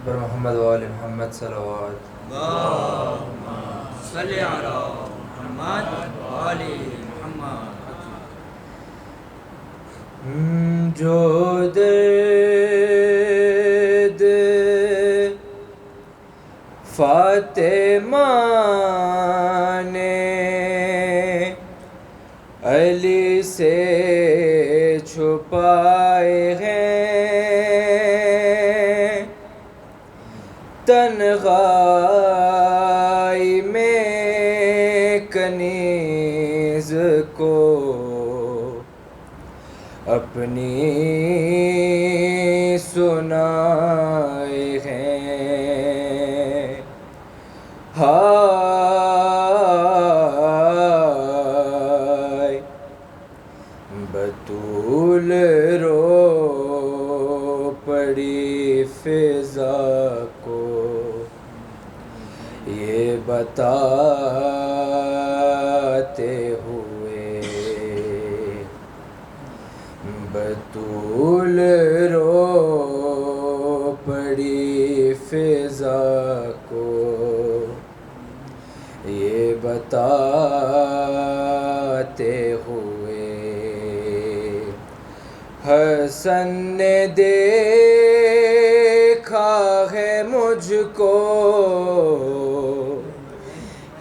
بر محمد وآل محمد صلوات. اللهم صل على محمد وآل محمد. جو درد فاطمہ نے علی سے چھپائے ہیں، تنہائی میں کنیز کو اپنی سنائے ہیں. ہائے بطول رو پڑی فضا کو یہ بتاتے ہوئے، بطول رو پڑی فضا کو یہ بتاتے ہوئے. حسن نے دیکھا ہے مجھ کو،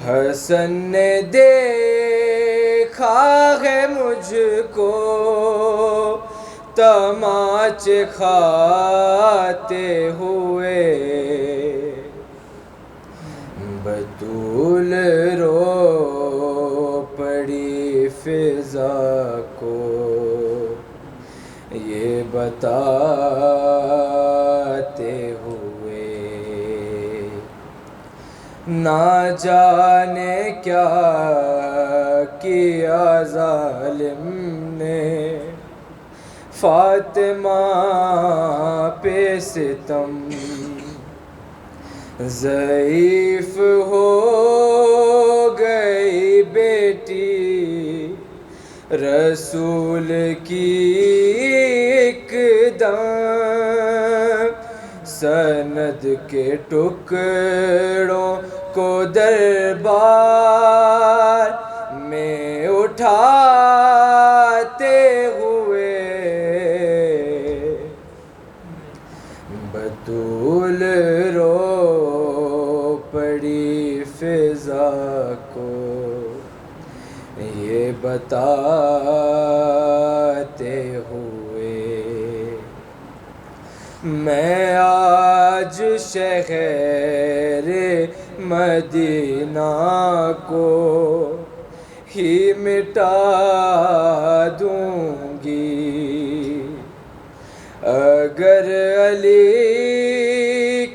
حسن نے دیکھا ہے مجھ کو تماچے کھاتے ہوئے، بطول رو پڑی فضا کو یہ بتاتے ہوئے. نہ جانے کیا کیا ظالم نے فاطمہ پہ ستم، ضعیف ہو گئی بیٹی رسول کی ایک دم، سند کے ٹکڑوں کو دربار میں اٹھاتے ہوئے، بطول رو پڑی فضا کو یہ بتاتے ہوئے. میں آج شہر مدینہ کو ہی مٹا دوں گی، اگر علی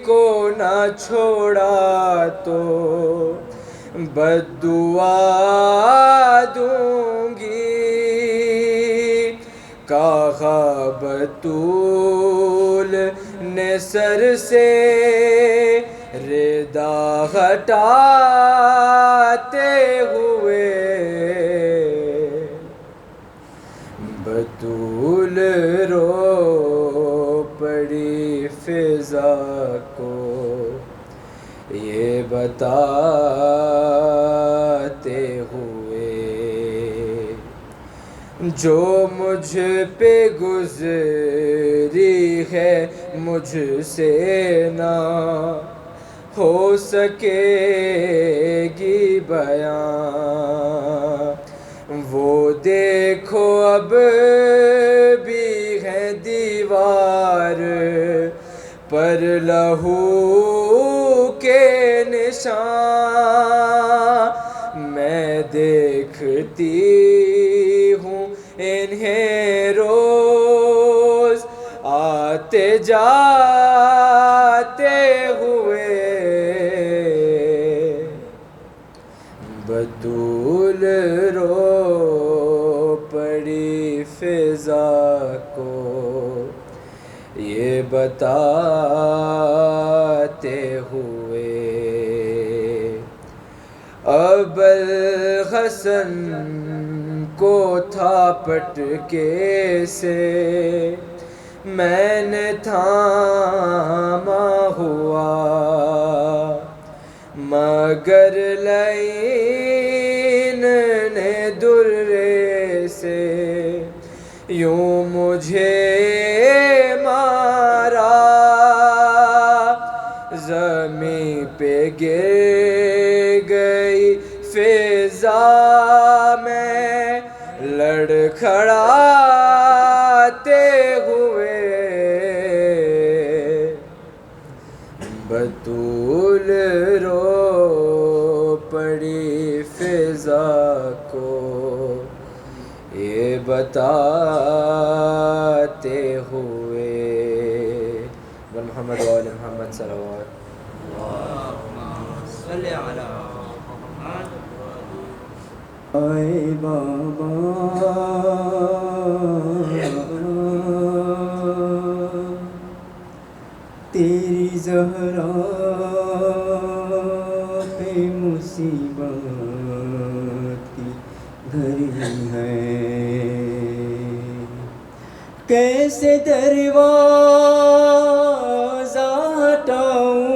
کو نہ چھوڑا تو بددعا دوں گی. کہا بطول نے سر سے ردا ہٹاتے ہوئے، بطول رو پڑی فضا کو یہ بتاتے ہوئے. جو مجھ پہ گزری ہے مجھ سے نہ ہو سکے گی بیان، وہ دیکھو اب بھی ہے دیوار پر لہو کے نشان. میں دیکھتی ہوں انہیں روز آتے جاتے ہوئے، بطول رو پڑی فضا کو یہ بتاتے ہوئے. ابوالحسن کو تھا پٹکے سے میں نے تھاما ہوا، اگر لعین نے درے سے یوں مجھے مارا، زمین پہ گر گئی فضا میں لڑکھڑاتے ہوئے، بطول رو پڑی فضا کو یہ بتاتے ہوئے، محمد وآل محمد صلوات۔ اللہم صلی علی محمد۔ اے بابا تیری زہرا پہ مصیبت کی گھڑی ہے، کیسے دروازہ ہٹاؤں،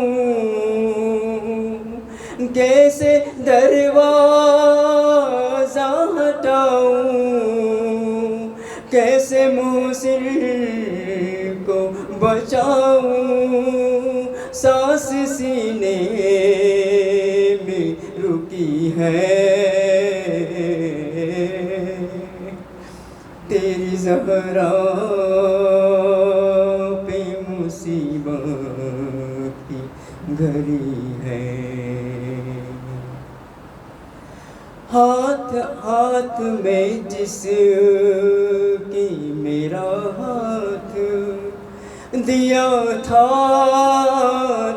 کیسے دروازہ ہٹاؤں، کیسے محسن کو بچاؤں، سانس سینے میں رکی ہے، تیری زہرا پہ مصیبت کی گھڑی ہے، ہاتھ ہاتھ میں جس کی میرا ہاتھ دیا تھا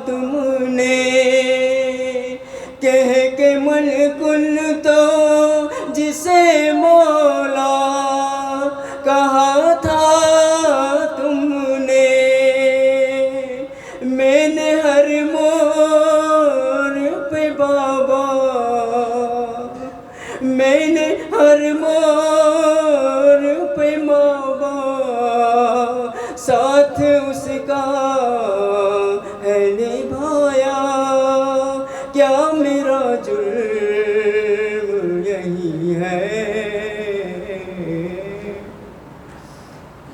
تم نے، کہہ کے ملکن تو جسے مولا کہا تھا تم نے، میں نے ہر موڑ پہ بابا، میں نے ہر موڑ پہ بابا ساتھ اس کا ہے نبھایا، کیا میرا جرم یہی ہے،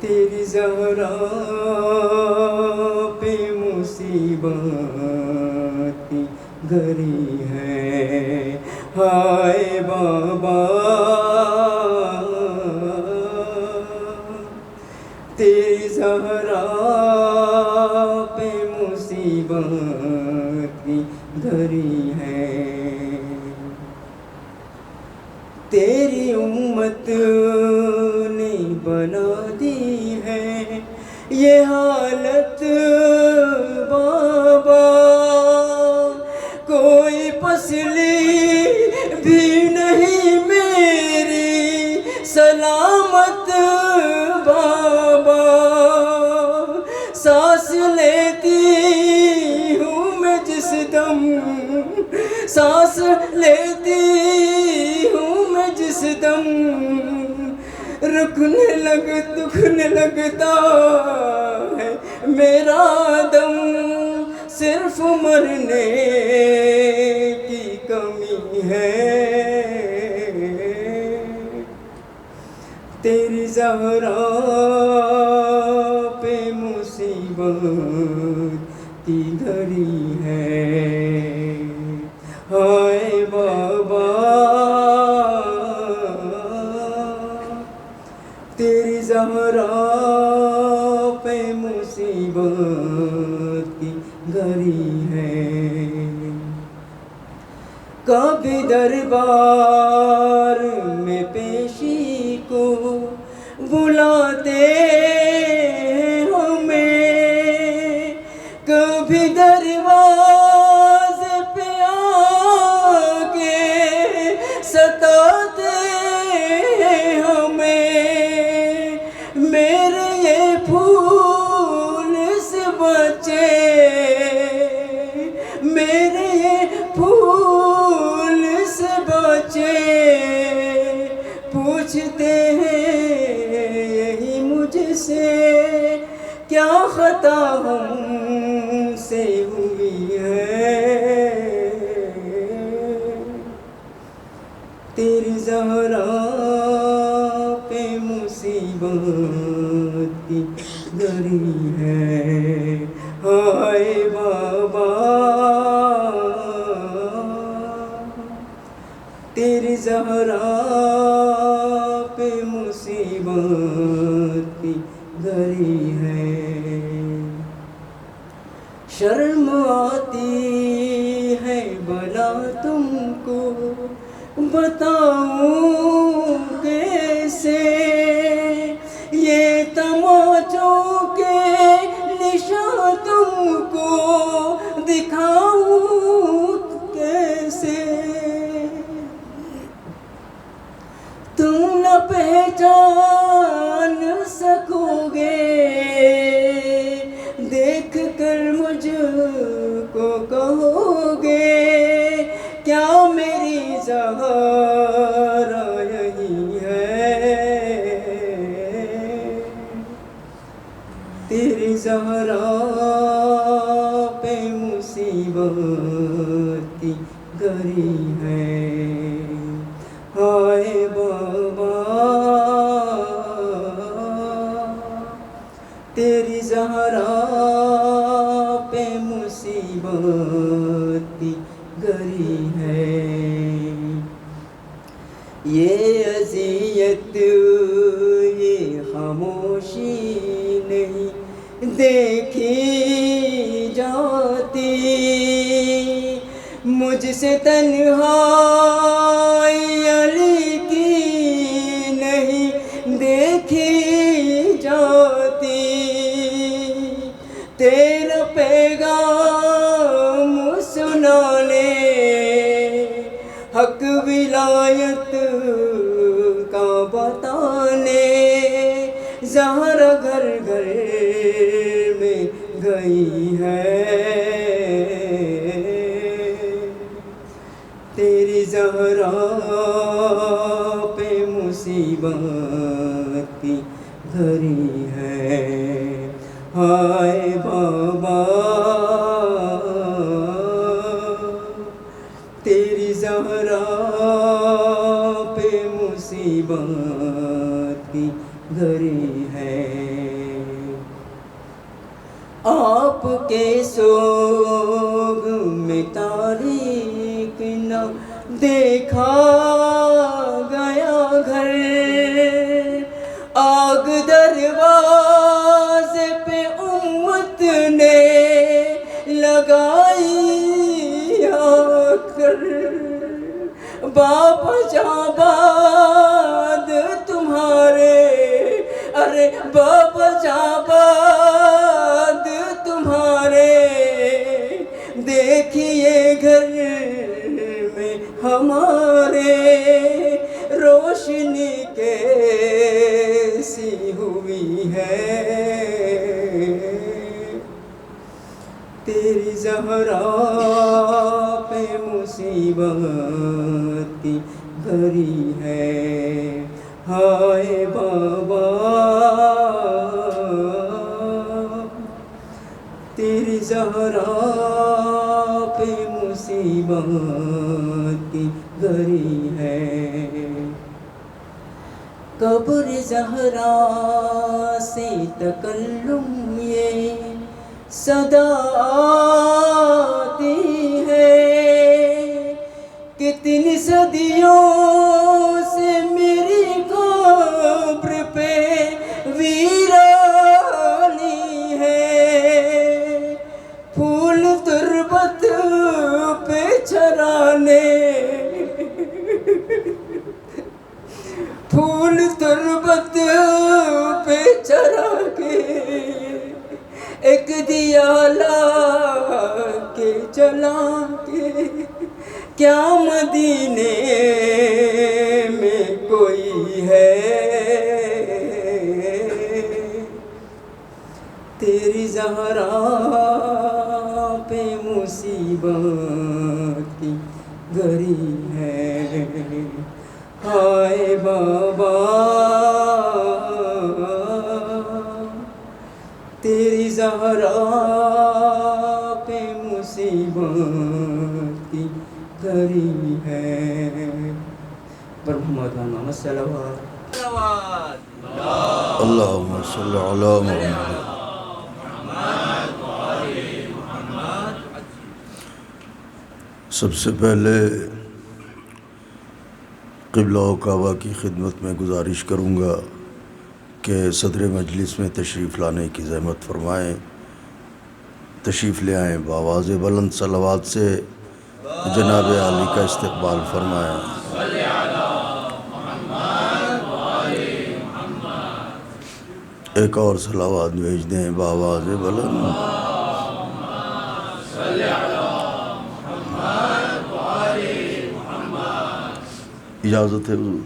تیری زہرا پہ مصیبت کی گھڑی ہے، ہائے بابا تیری زہرا پہ مصیبت کی گھڑی ہے، تیری امت نے بنا دی ہے یہ حالت بابا، کوئی پسلی بھی نہیں میری سلامت بابا، سانس لیتی ہوں میں جس دم، سانس لیتی ہوں میں جس دم، دکھنے لگتا ہے میرا دم، صرف مرنے کی کمی ہے، تیری زہرا پہ مصیبت کی گھڑی ہے، ہائے بابا تیری زہرا پہ مصیبت کی گھڑی ہے، کبھی دربار میں پیشی کو بلاتے ہمیں، کبھی دروازے پہ آ کے ستاتے ہمیں، میرے یہ پھول سے بچے، میرے یہ پھول سے بچے، پوچھتے ہیں یہی مجھ سے کیا خطا ہم سے ہوئی ہے، شرم آتی ہے بلا تم کو بتاؤں کیسے، یہ تماچوں کے نشان تم کو دکھاؤں کیسے، تم نہ پہچان سکو گے، دیکھ کر مجھ کو کہو گے کیا میری زہرا یہی ہے، تیری زہرا پہ مصیبت کی گھڑی ہے، ہائے بابا تیری زہرا پہ مصیبت کی گھڑی ہے، یہ اذیت یہ خاموشی نہیں دیکھی جاتی، مجھ سے تنہائی علی کی نہیں دیکھی جاتی، تیرا پیغام سنانے حق ولایت کا بتانے زہرا گھر گھر میں گئی ہے، تیری زہرا پہ مصیبت کی گھڑی ہے، ہائے بابا تیری زہرا پہ مصیبت کی گھڑی ہے، آپ کے سوگ میں تاریک نہ دیکھا گیا گھر، آگ دروازے پہ امت نے لگائی آ کر، بابا جاباد تمہارے، ارے بابا جاباد تمہارے، دیکھیے گھر میں ہمارے روشنی کیسی ہوئی ہے، تیری زہرا پہ مصیبت کی گھڑی ہے، ہائے بابا تیری زہرا پہ مصیبت کی گھڑی ہے، قبر زہرا سے تکلم یہ صدا آتی ہے، کتنی صدیوں سے میری قبر پہ ویرانی ہے، پھول تربت پہ چرانے، پھول تربت پہ چرا کے ایک دیا لا کے جلا کے، کیا مدینے میں کوئی ہے، تیری زہرا پہ مصیبت کی گھڑی ہے، ہائے بابا تیری زہرا پہ مصیبت کی گھڑی ہے، پر محمد صلوات اللہم صلی علی محمد۔ سب سے پہلے قبلہ و کعبہ کی خدمت میں گزارش کروں گا کہ صدر مجلس میں تشریف لانے کی زحمت فرمائیں تشریف لے آئیں، بآواز بلند صلوات سے جناب عالی کا استقبال فرمائیں۔ ایک اور صلوات بھیج دیں بآواز بلند۔ اجازت ہے حضور؟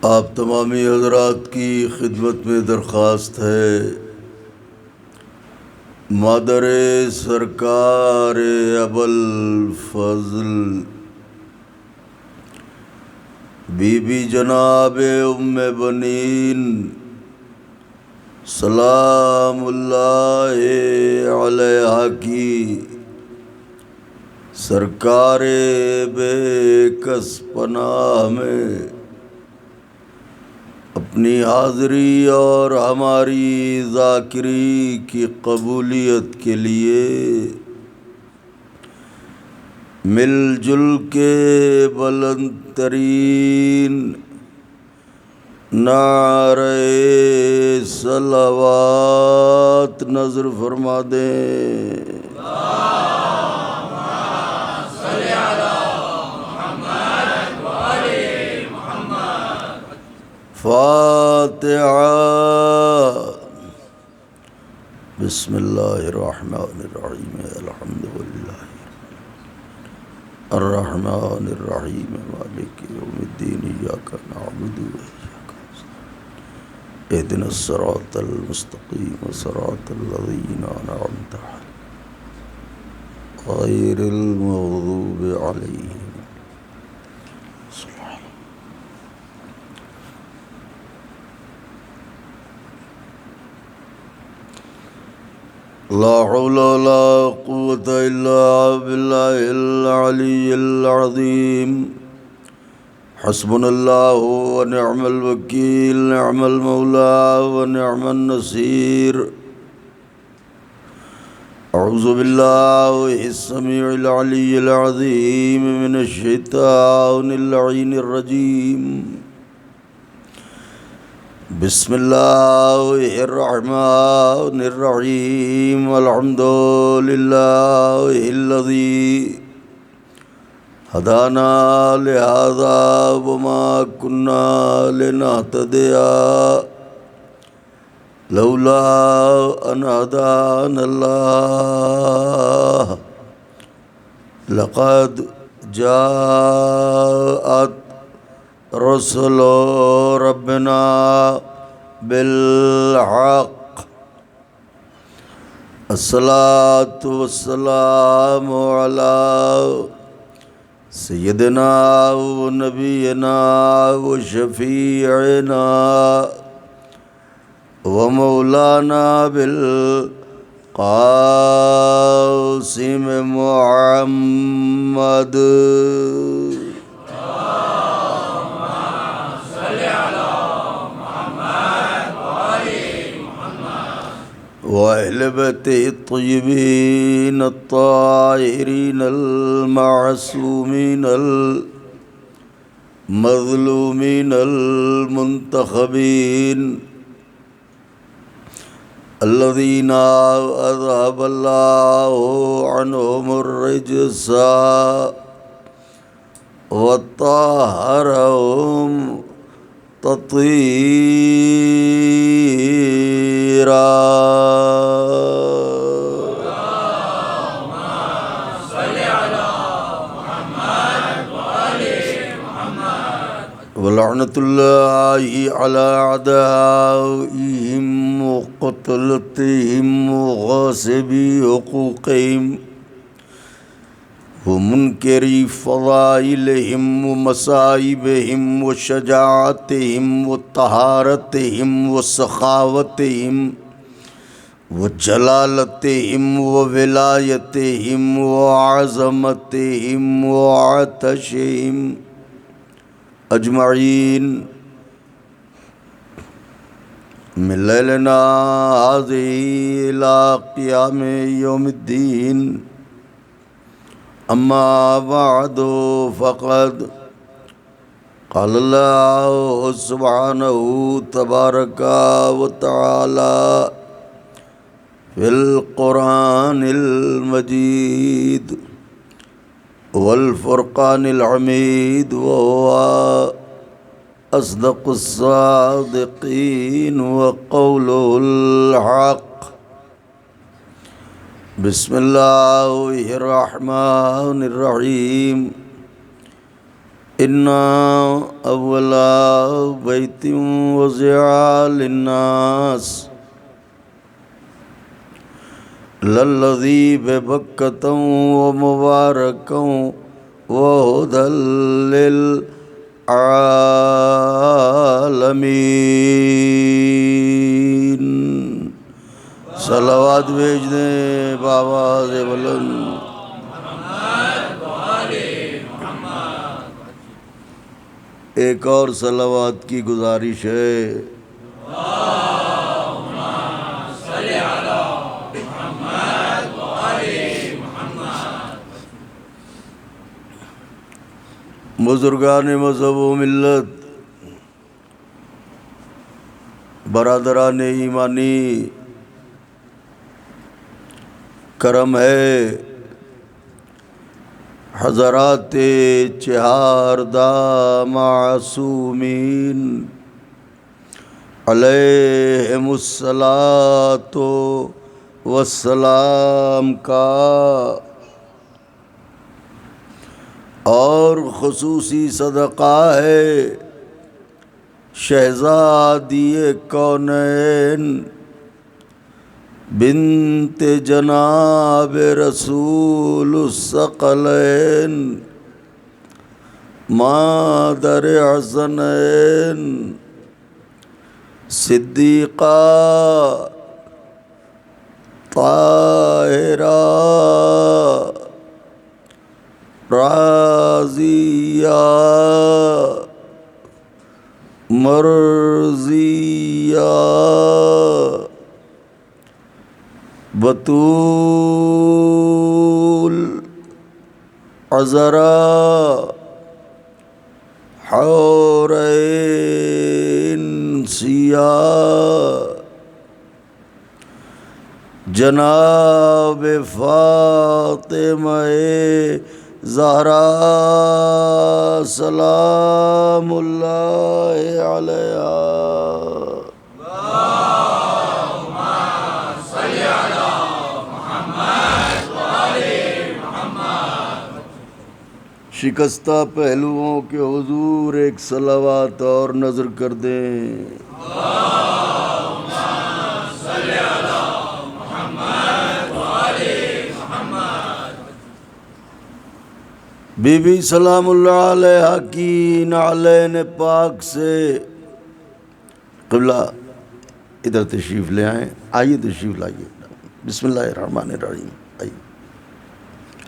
آپ تمامی حضرات کی خدمت میں درخواست ہے، مادر سرکار ابوالفضل بی بی جناب ام بنین سلام اللہ علیہا کی سرکار بے کس پناہ میں اپنی حاضری اور ہماری ذاکری کی قبولیت کے لیے مل جل کے بلند ترین نعرہ صلوات نظر فرما دیں۔ فاتحہ۔ بسم اللہ الرحمن الرحیم الحمدللہ الرحمن الرحیم مالک یوم الدین ایاک نعبد و ایاک نستعین اہدنا الصراط المستقیم صراط الذین انعمت علیہم غیر المغضوب علیہم۔ لا حول ولا قوة إلا بالله العلي العظيم۔ حسبنا الله ونعم الوكيل، نعم المولى ونعم النصير۔ أعوذ بالله السميع العلي العظيم من الشيطان اللعين الرجيم۔ بسم اللہ الرحمن الرحیم۔ الحمد للہ الذی ہدانا لہذا وما کنا لنہتدی لولا ان ہدانا اللہ لقد جاءت رسل ربنا بالحق۔ الصلاة والسلام على سیدنا و نبینا و شفیعنا و مولانا بالقاسم محمد۔ وأهل بيته الطيبين الطاهرين المعصومين المظلومين المنتخبين الذين أذهب الله عنهم الرجس وطهرهم تطهيرا۔ ولعنة الله على أعدائهم وقتلتهم وغاصبي حقوقهم ومنكري فضائلهم ومصائبهم وشجاعتهم وطهارتهم وسخاوتهم وجلالتهم وولايتهم وعظمتهم وعطشهم اجمعین من لیلنا هذه الى قیام یوم الدین۔ اما بعد فقد قال اللہ سبحانہ تبارک و تعالی فی القرآن المجید والفرقان الحمید وهو اصدق الصادقین وقوله الحق بسم اللہ الرحمن الرحیم اِنَّا أَوَّلَ بَيْتٍ وُضِعَ لِلنَّاسِ لَلَّذِي بِبَكَّةَ وَمُبَارَكًا وَهُدًى لِّلْعَالَمِينَ صلوات بھیج دیں بآواز بلند۔ ایک اور صلوات کی گزارش ہے۔ بزرگان مذہب و ملت، برادران ایمانی، کرم ہے حضرات چہاردہ معصومین علیہم الصلاۃ والسلام کا، اور خصوصی صدقہ ہے شہزادی کونین بنت جناب رسول الثقلین مادر حسنین صدیقہ طاہرہ راضیہ مرضیہ بطول عذراء حورین سیاہ جناب فاطمہ زہرا سلام اللہ علیہا۔ شکستہ پہلوؤں کے حضور ایک صلوات اور نظر کر دیں۔ بی بی سلام اللہ علیہا کی نعلین پاک سے، قبلہ ادھر تشریف لے آئیں، آئیے تشریف لائیے، بسم اللہ الرحمن الرحیم، آئیے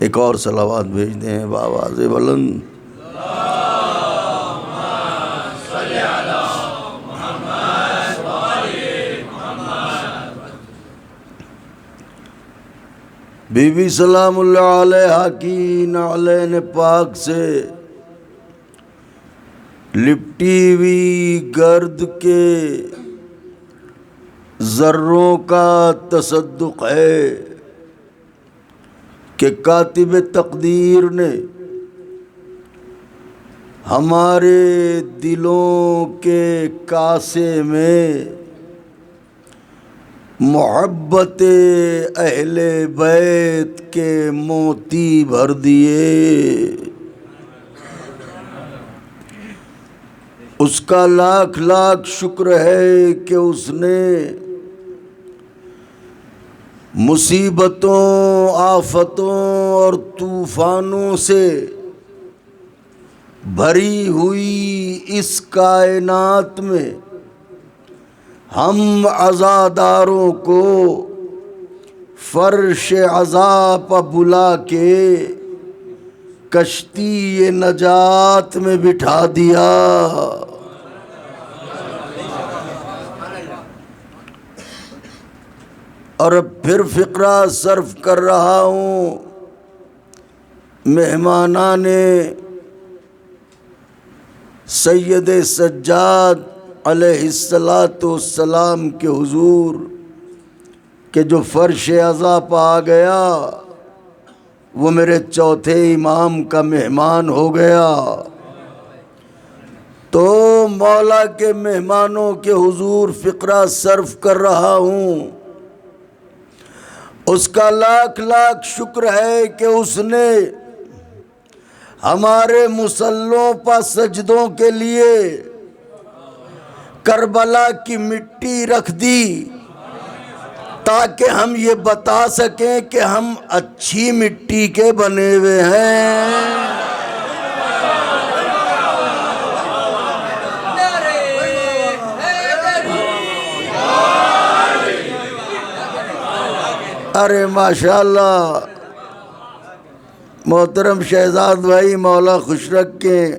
ایک اور صلوات بھیج دیں بآواز بلند۔ بی بی سلام اللہ علیہا کی نعلین پاک سے لپٹی ہوئی گرد کے ذروں کا تصدق ہے کہ کاتب تقدیر نے ہمارے دلوں کے کاسے میں محبت اہل بیت کے موتی بھر دیے۔ اس کا لاکھ لاکھ شکر ہے کہ اس نے مصیبتوں، آفتوں اور طوفانوں سے بھری ہوئی اس کائنات میں ہم عزاداروں کو فرش عزا پر بلا کے کشتی نجات میں بٹھا دیا۔ اور اب پھر فقرہ صرف کر رہا ہوں مہمانان سید سجاد علیہ السلام کے حضور کہ جو فرش عزا پہ آ گیا وہ میرے چوتھے امام کا مہمان ہو گیا، تو مولا کے مہمانوں کے حضور فقرہ صرف کر رہا ہوں۔ اس کا لاکھ لاکھ شکر ہے کہ اس نے ہمارے مصلوں پر سجدوں کے لیے کربلا کی مٹی رکھ دی تاکہ ہم یہ بتا سکیں کہ ہم اچھی مٹی کے بنے ہوئے ہیں۔ ارے ماشاءاللہ، محترم شہزاد بھائی مولا خوش رکھیں،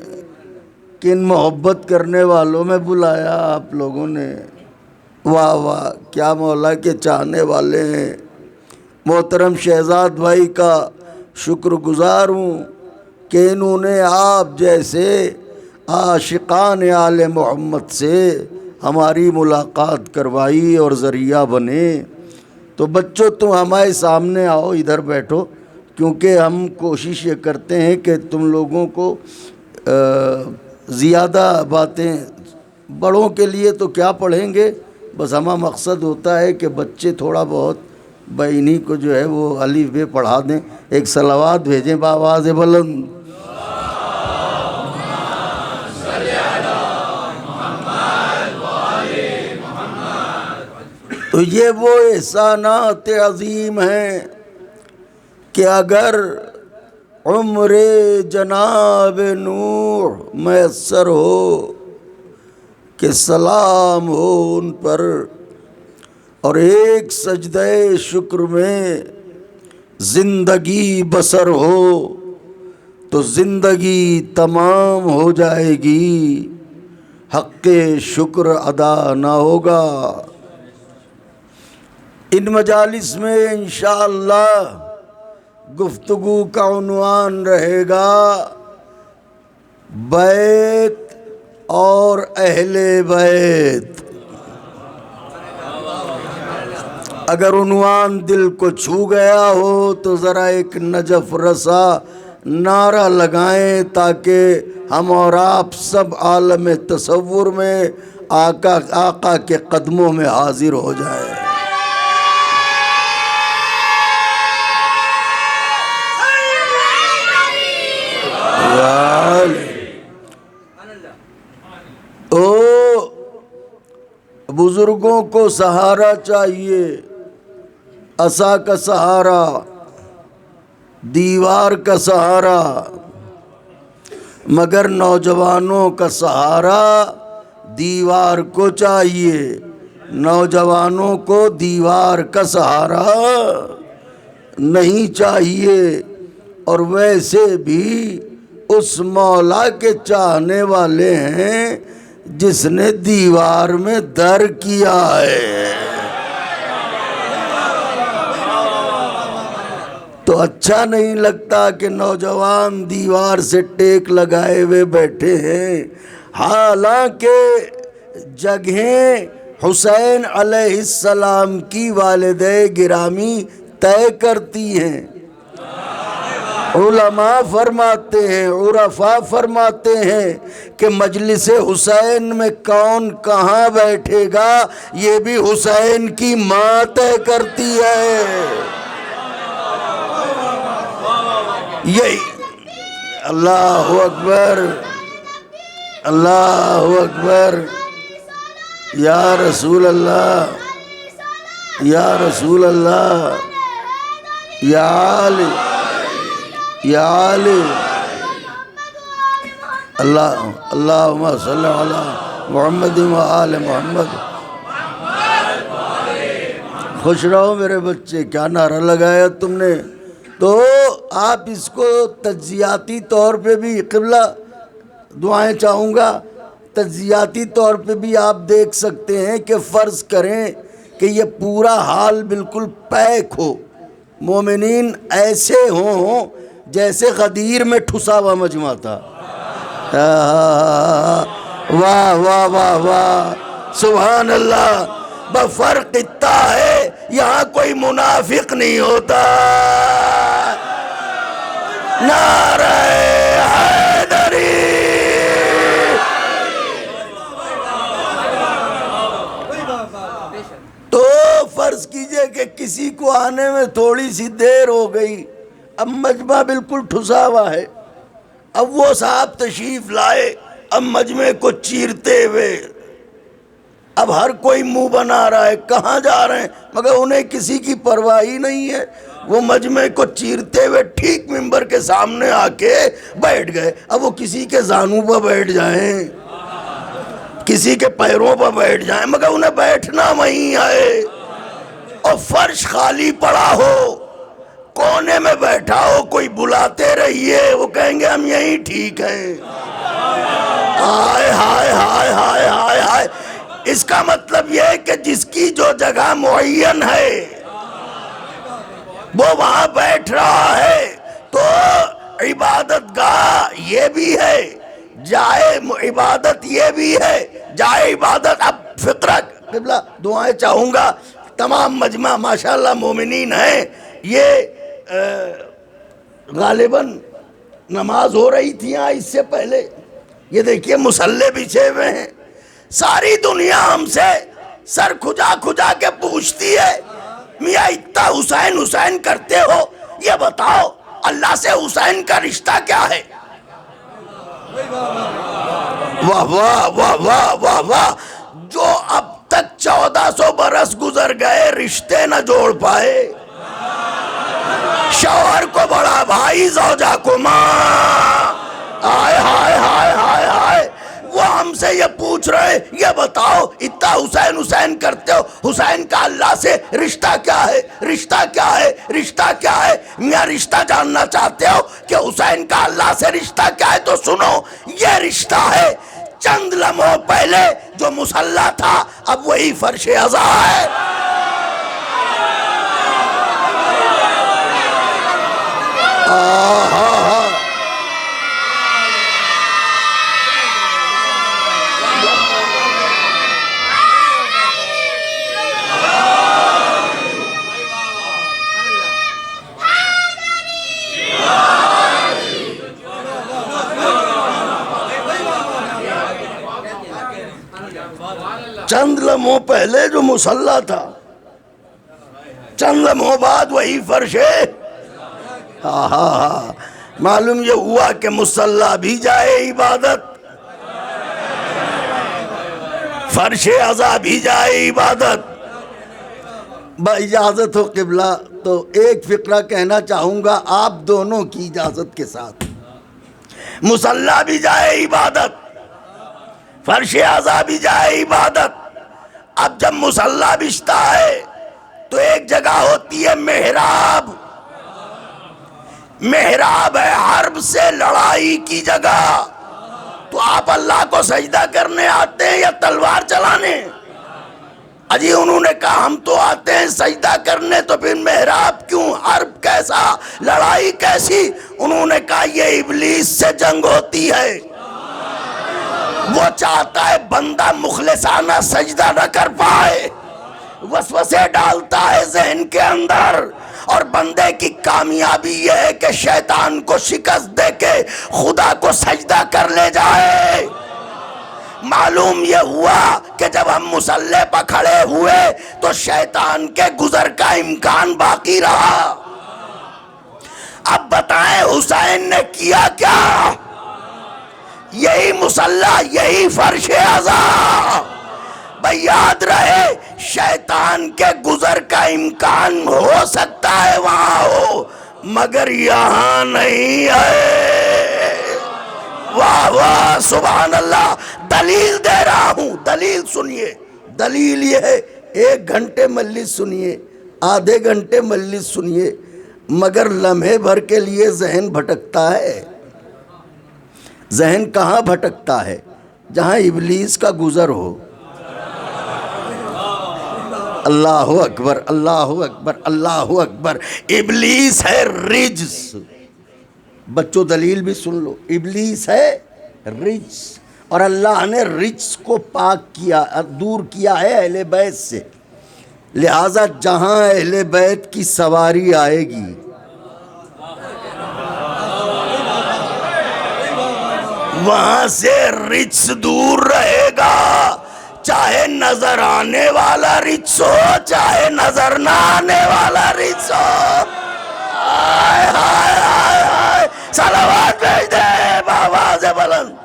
کن محبت کرنے والوں میں بلایا آپ لوگوں نے، واہ واہ کیا مولا کے چاہنے والے ہیں۔ محترم شہزاد بھائی کا شکر گزار ہوں کہ انہوں نے آپ جیسے عاشقان آل محمد سے ہماری ملاقات کروائی اور ذریعہ بنے۔ تو بچوں تم ہمارے سامنے آؤ، ادھر بیٹھو، کیونکہ ہم کوشش یہ کرتے ہیں کہ تم لوگوں کو زیادہ باتیں، بڑوں کے لیے تو کیا پڑھیں گے، بس ہمارا مقصد ہوتا ہے کہ بچے تھوڑا بہت بینی کو جو ہے وہ الف بے پڑھا دیں، ایک صلوات بھیجیں بآواز بلند۔ تو یہ وہ احسانات عظیم ہیں کہ اگر عمر جناب نوح میسر ہو کہ سلام ہو ان پر اور ایک سجدہ شکر میں زندگی بسر ہو تو زندگی تمام ہو جائے گی، حق شکر ادا نہ ہوگا۔ ان مجالس میں انشاءاللہ گفتگو کا عنوان رہے گا بیت اور اہل بیت۔ اگر عنوان دل کو چھو گیا ہو تو ذرا ایک نجف رسا نعرہ لگائیں تاکہ ہم اور آپ سب عالم تصور میں آقا کے قدموں میں حاضر ہو جائیں۔ بزرگوں کو سہارا چاہیے، عصا کا سہارا، دیوار کا سہارا، مگر نوجوانوں کا سہارا دیوار کو چاہیے، نوجوانوں کو دیوار کا سہارا نہیں چاہیے۔ اور ویسے بھی اس مولا کے چاہنے والے ہیں جس نے دیوار میں در کیا ہے، تو اچھا نہیں لگتا کہ نوجوان دیوار سے ٹیک لگائے ہوئے بیٹھے ہیں، حالانکہ جگہیں حسین علیہ السلام کی والدہ گرامی طے کرتی ہیں۔ علماء فرماتے ہیں، عرفاء فرماتے ہیں کہ مجلس حسین میں کون کہاں بیٹھے گا یہ بھی حسین کی ماں طے کرتی ہے۔ یہی اللہ اکبر، اللہ اکبر، یا رسول اللہ، یا رسول اللہ، یا علی، یا علی، اللہم صلی علی محمد و آل محمد۔ خوش رہو میرے بچے، کیا نعرہ لگایا تم نے۔ تو آپ اس کو تجزیاتی طور پہ بھی، قبلہ دعائیں چاہوں گا، تجزیاتی طور پہ بھی آپ دیکھ سکتے ہیں کہ فرض کریں کہ یہ پورا حال بالکل پیک ہو، مومنین ایسے ہوں جیسے غدیر میں ٹھسا ہوا مجمع تھا، واہ واہ واہ واہ سبحان اللہ. بس فرق اتنا ہے یہاں کوئی منافق نہیں ہوتا. نعرہ حیدری. تو فرض کیجئے کہ کسی کو آنے میں تھوڑی سی دیر ہو گئی، اب مجمع بالکل ٹھسا ہوا ہے، اب وہ صاحب تشریف لائے، اب مجمع کو چیرتے ہوئے، اب ہر کوئی منہ بنا رہا ہے کہاں جا رہے ہیں، مگر انہیں کسی کی پرواہ ہی نہیں ہے. وہ مجمع کو چیرتے ہوئے ٹھیک منبر کے سامنے آ کے بیٹھ گئے. اب وہ کسی کے زانوں پر بیٹھ جائیں، کسی کے پیروں پر بیٹھ جائیں، مگر انہیں بیٹھنا وہیں ہے. اور فرش خالی پڑا ہو، کونے میں بیٹھا ہو، کوئی بلاتے رہیے، وہ کہیں گے ہم یہیں ٹھیک ہیں. ہائے ہائے ہائے ہائے ہائے ہائے. اس کا مطلب یہ ہے کہ جس کی جو جگہ معین ہے وہ وہاں بیٹھ رہا ہے. تو عبادت گاہ یہ بھی ہے، جائے عبادت یہ بھی ہے، جائے عبادت. اب فقرہ قبلہ دعائیں چاہوں گا. تمام مجمع ماشاءاللہ مومنین ہیں. یہ غالباً نماز ہو رہی تھی یہاں اس سے پہلے. یہ دیکھیے مصلے بچھے ہوئے ہیں. ساری دنیا ہم سے سر کھجا کھجا کے پوچھتی ہے میاں اتنا حسین حسین کرتے ہو، یہ بتاؤ اللہ سے حسین کا رشتہ کیا ہے؟ واہ واہ واہ واہ واہ واہ. جو اب تک 1400 برس گزر گئے رشتے نہ جوڑ پائے. شوہر کو بڑا بھائی، زوجہ کو ماں. ہائے ہائے ہائے ہائے ہائے. وہ ہم سے یہ پوچھ رہے یہ بتاؤ اتنا حسین حسین کرتے ہو، حسین کا اللہ سے رشتہ کیا ہے؟ رشتہ کیا ہے؟ رشتہ کیا ہے؟ میاں رشتہ جاننا چاہتے ہو کہ حسین کا اللہ سے رشتہ کیا ہے؟ تو سنو، یہ رشتہ ہے چند لمحوں پہلے جو مصلی تھا اب وہی فرش عزا ہے. چند لمحوں پہلے جو مصلی تھا، چند لمحوں بعد وہی فرش ہے. معلوم یہ ہوا کہ مصلی بھی جائے عبادت، فرش عزا بھی جائے عبادت. با اجازت ہو قبلہ تو ایک فقرہ کہنا چاہوں گا آپ دونوں کی اجازت کے ساتھ. مصلی بھی جائے عبادت، فرش عزا بھی جائے عبادت. اب جب مصلی بچتا ہے تو ایک جگہ ہوتی ہے محراب. محراب ہے حرب سے لڑائی کی جگہ. تو آپ اللہ کو سجدہ کرنے آتے ہیں یا تلوار چلانے؟ اجی انہوں نے کہا ہم تو آتے ہیں سجدہ کرنے، تو پھر محراب کیوں؟ حرب کیسا؟ لڑائی کیسی؟ انہوں نے کہا یہ ابلیس سے جنگ ہوتی ہے. وہ چاہتا ہے بندہ مخلصانہ سجدہ نہ کر پائے، وسوسے ڈالتا ہے ذہن کے اندر. اور بندے کی کامیابی یہ ہے کہ شیطان کو شکست دے کے خدا کو سجدہ کر لے جائے. معلوم یہ ہوا کہ جب ہم مصلی پر کھڑے ہوئے تو شیطان کے گزر کا امکان باقی رہا. اب بتائیں حسین نے کیا کیا؟ یہی مصلی، یہی فرش عزا. بھئی یاد رہے شیطان کے گزر کا امکان ہو سکتا ہے وہاں ہو، مگر یہاں نہیں ہے. واہ واہ سبحان اللہ. دلیل دے رہا ہوں، دلیل سنیے. دلیل یہ ہے 1 گھنٹے مجلس سنیے، آدھے گھنٹے مجلس سنیے، مگر لمحے بھر کے لیے ذہن بھٹکتا ہے. ذہن کہاں بھٹکتا ہے؟ جہاں ابلیس کا گزر ہو. اللہ اکبر اللہ اکبر اللہ اکبر. ابلیس ہے رجس. بچوں دلیل بھی سن لو. ابلیس ہے رجس، اور اللہ نے رجس کو پاک کیا، دور کیا ہے اہل بیت سے، لہٰذا جہاں اہل بیت کی سواری آئے گی وہاں سے رجس دور رہے گا، چاہے نظر آنے والا رجس ہو چاہے نظر نہ آنے والا رجس ہو۔ آئے ہائے ہائے ہائے، صلوات بھیج دے بآواز بلند۔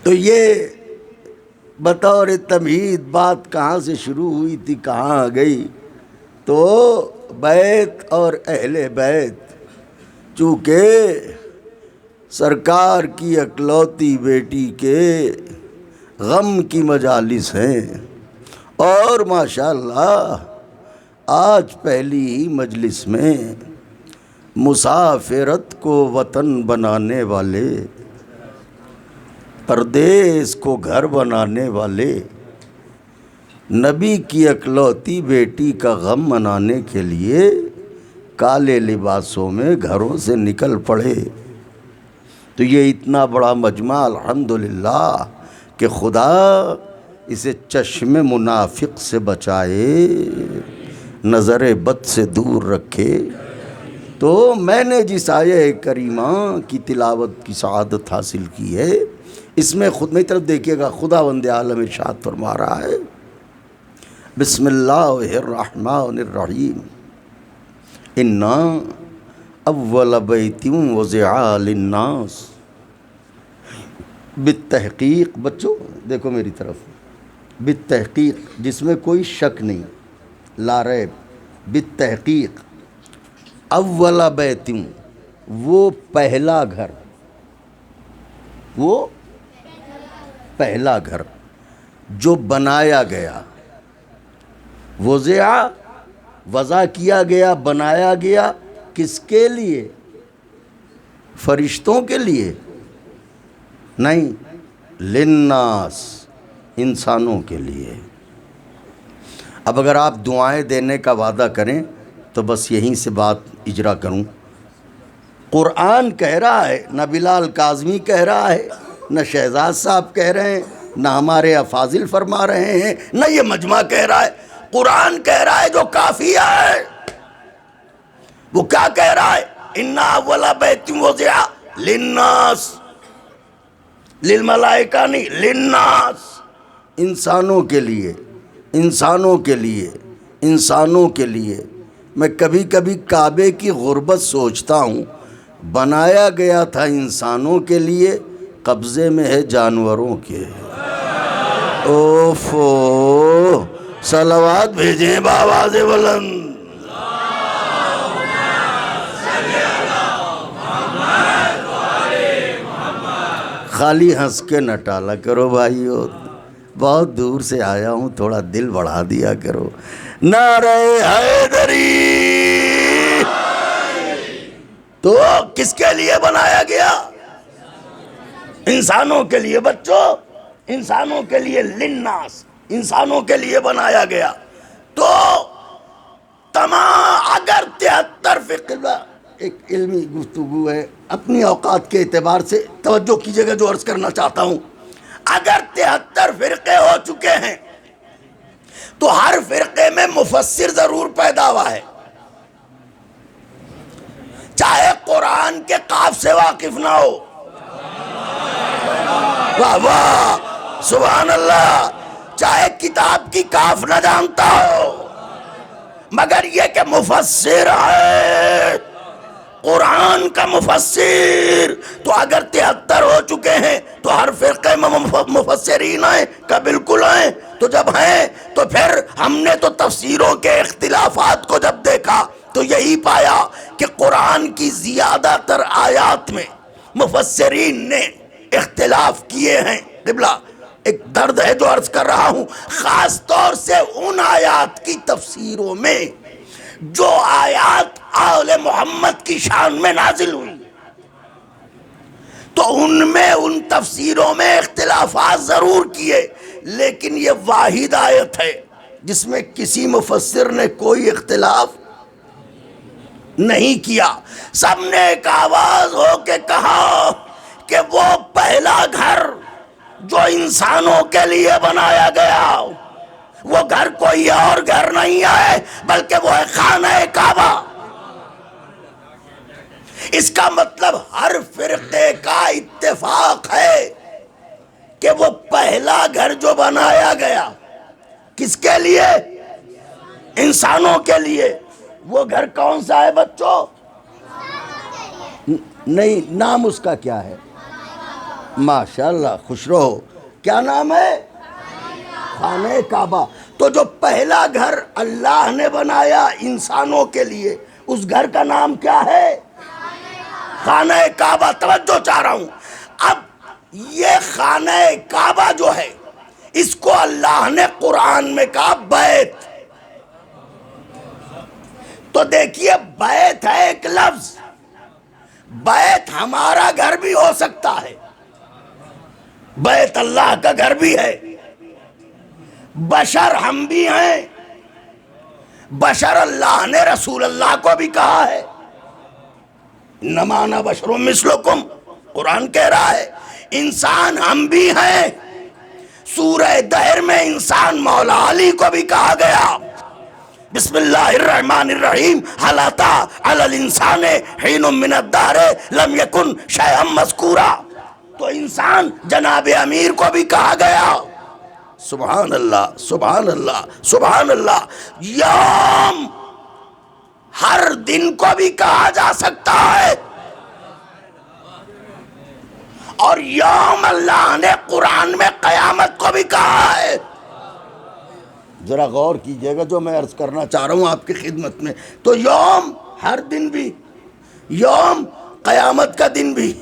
تو یہ بطور تمہید بات کہاں سے شروع ہوئی تھی کہاں آ گئی؟ تو بیت اور اہل بیت چونکہ سرکار کی اکلوتی بیٹی کے غم کی مجالس ہیں، اور ماشاءاللہ آج پہلی ہی مجلس میں مسافرت کو وطن بنانے والے، پردیس کو گھر بنانے والے، نبی کی اکلوتی بیٹی کا غم منانے کے لیے کالے لباسوں میں گھروں سے نکل پڑے۔ تو یہ اتنا بڑا مجمع الحمدللہ کہ خدا اسے چشم منافق سے بچائے، نظر بد سے دور رکھے۔ تو میں نے جس آیہ کریمہ کی تلاوت کی سعادت حاصل کی ہے، اس میں خود میری طرف دیکھیے گا، خداوند عالم ارشاد فرما رہا ہے، بسم اللہ الرحمن الرحیم، انا اول بیت وضع للناس، بالتحقیق، بچوں دیکھو میری طرف، بالتحقیق جس میں کوئی شک نہیں، لا ریب، بالتحقیق اول بیت، وہ پہلا گھر، وہ پہلا گھر جو بنایا گیا، وضع کیا گیا، بنایا گیا، کس کے لیے؟ فرشتوں کے لیے نہیں، للناس، انسانوں کے لیے۔ اب اگر آپ دعائیں دینے کا وعدہ کریں تو بس یہیں سے بات اجرا کروں۔ قرآن کہہ رہا ہے، نہ بلال کاظمی کہہ رہا ہے، نہ شہزاد صاحب کہہ رہے ہیں، نہ ہمارے افاضل فرما رہے ہیں، نہ یہ مجمع کہہ رہا ہے، قرآن کہہ رہا ہے جو کافی ہے۔ وہ کیا کہہ رہا ہے؟ انا اول بیت وضع للناس، للملائکہ نہیں، للناس، انسانوں کے لیے، انسانوں کے لیے، انسانوں کے لیے۔ میں کبھی کبھی کعبے کی غربت سوچتا ہوں، بنایا گیا تھا انسانوں کے لیے، قبضے میں ہے جانوروں کے۔ اوفو، صلوات بھیجیں بآواز بلند۔ خالی ہنس کے نہ ٹالا کرو بھائیو، بہت دور سے آیا ہوں، تھوڑا دل بڑھا دیا کرو۔ نعرہ حیدری، تو کس کے لیے بنایا گیا؟ انسانوں کے لیے بچوں، انسانوں کے لیے، للناس، انسانوں کے لیے بنایا گیا۔ تو تمام اگر 73 فقہ، ایک علمی گفتگو ہے، اپنی اوقات کے اعتبار سے توجہ کیجئے گا جو عرض کرنا چاہتا ہوں، اگر 73 فرقے ہو چکے ہیں تو ہر فرقے میں مفسر ضرور پیدا ہوا ہے، چاہے قرآن کے قاف سے واقف نہ ہو، واہ واہ سبحان اللہ، چاہے کتاب کی کاف نہ جانتا ہو، مگر یہ کہ مفسر ہے، قرآن کا مفسر۔ تو اگر 73 ہو چکے ہیں تو ہر فرقے میں مفسرین ہیں کہ بالکل ہیں؟ تو جب ہیں تو پھر ہم نے تو تفسیروں کے اختلافات کو جب دیکھا تو یہی پایا کہ قرآن کی زیادہ تر آیات میں مفسرین نے اختلاف کیے ہیں۔ قبلہ ایک درد ہے جو عرض کر رہا ہوں، خاص طور سے ان آیات کی تفسیروں میں جو آیات آل محمد کی شان میں نازل ہوئی، تو ان میں ان تفسیروں میں اختلافات ضرور کیے، لیکن یہ واحد آیت ہے جس میں کسی مفسر نے کوئی اختلاف نہیں کیا. سب نے ایک آواز ہو کے کہا کہ وہ پہلا گھر جو انسانوں کے لیے بنایا گیا، وہ گھر کوئی اور گھر نہیں ہے بلکہ وہ ہے خانہ کعبہ. اس کا مطلب ہر فرقے کا اتفاق ہے کہ وہ پہلا گھر جو بنایا گیا کس کے لیے؟ انسانوں کے لیے. وہ گھر کون سا ہے بچوں؟ نہیں، نام اس کا کیا ہے؟ ماشاءاللہ، خوش رہو. کیا نام ہے؟ خانہ کعبہ. تو جو پہلا گھر اللہ نے بنایا انسانوں کے لیے، اس گھر کا نام کیا ہے؟ خانہ کعبہ. توجہ چاہ رہا ہوں. اب یہ خانہ کعبہ جو ہے، اس کو اللہ نے قرآن میں کہا بیت. تو دیکھیے، بیت ہے ایک لفظ. بیت ہمارا گھر بھی ہو سکتا ہے، بیت اللہ کا گھر بھی ہے. بشر ہم بھی ہیں. بشر اللہ نے رسول اللہ کو بھی کہا ہے، انما انا بشر مثلکم. قرآن کہہ رہا ہے انسان ہم بھی ہیں. سورہ دہر میں انسان مولا علی کو بھی کہا گیا، بسم اللہ الرحمن الرحیم، هل أتى على الإنسان حين من الدهر لم يكن شيئا مذکورا. تو انسان جناب امیر کو بھی کہا گیا. سبحان اللہ، سبحان اللہ، سبحان اللہ. یوم ہر دن کو بھی کہا جا سکتا ہے. اور یوم اللہ نے قرآن میں قیامت کو بھی کہا ہے. ذرا غور کیجئے گا جو میں عرض کرنا چاہ رہا ہوں آپ کی خدمت میں. تو یوم ہر دن بھی، یوم قیامت کا دن بھی.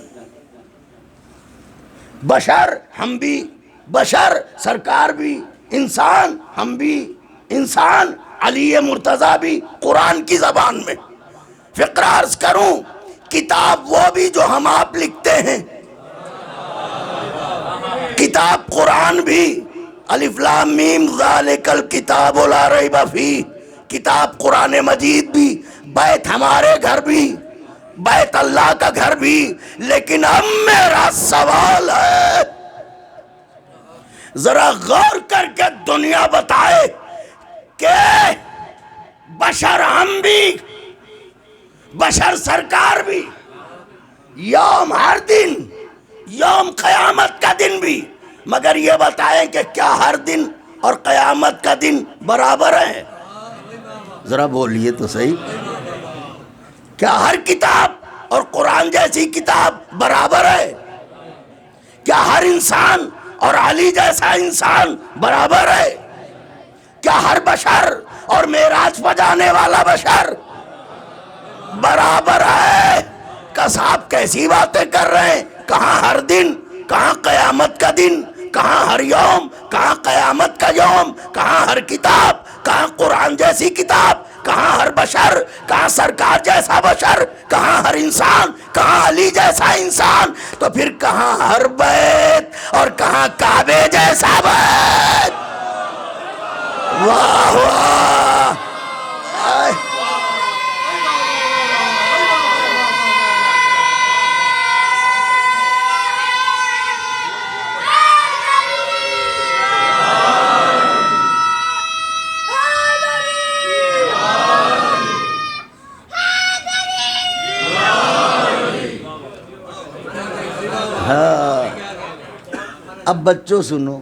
بشر ہم بھی، بشر سرکار بھی، انسان ہم بھی، انسان علی مرتضیٰ بھی. قرآن کی زبان میں فقرہ عرض کروں، کتاب وہ بھی جو ہم آپ لکھتے ہیں، کتاب قرآن بھی، الف لام میم ذالک الکتاب لا ریب فیہ، کتاب قرآن مجید بھی. بیت ہمارے گھر بھی، بیت اللہ کا گھر بھی. لیکن اب میرا سوال ہے، ذرا غور کر کے دنیا بتائے کہ بشر ہم بھی، بشر سرکار بھی، یوم ہر دن، یوم قیامت کا دن بھی. مگر یہ بتائیں کہ کیا ہر دن اور قیامت کا دن برابر ہیں؟ ذرا بولیے تو صحیح. کیا ہر کتاب اور قرآن جیسی کتاب برابر ہے؟ کیا ہر انسان اور علی جیسا انسان برابر ہے؟ کیا ہر بشر اور معراج پہ جانے والا بشر برابر ہے؟ کساب کیسی باتیں کر رہے ہیں؟ کہاں ہر دن، کہاں قیامت کا دن، کہاں ہر یوم، کہاں قیامت کا یوم، کہاں ہر کتاب، کہاں قرآن جیسی کتاب، کہاں ہر بشر، کہاں سرکار جیسا بشر، کہاں ہر انسان، کہاں علی جیسا انسان. تو پھر کہاں ہر بیت اور کہاں کعبے جیسا بیت؟ واہ واہ. اب بچوں سنو،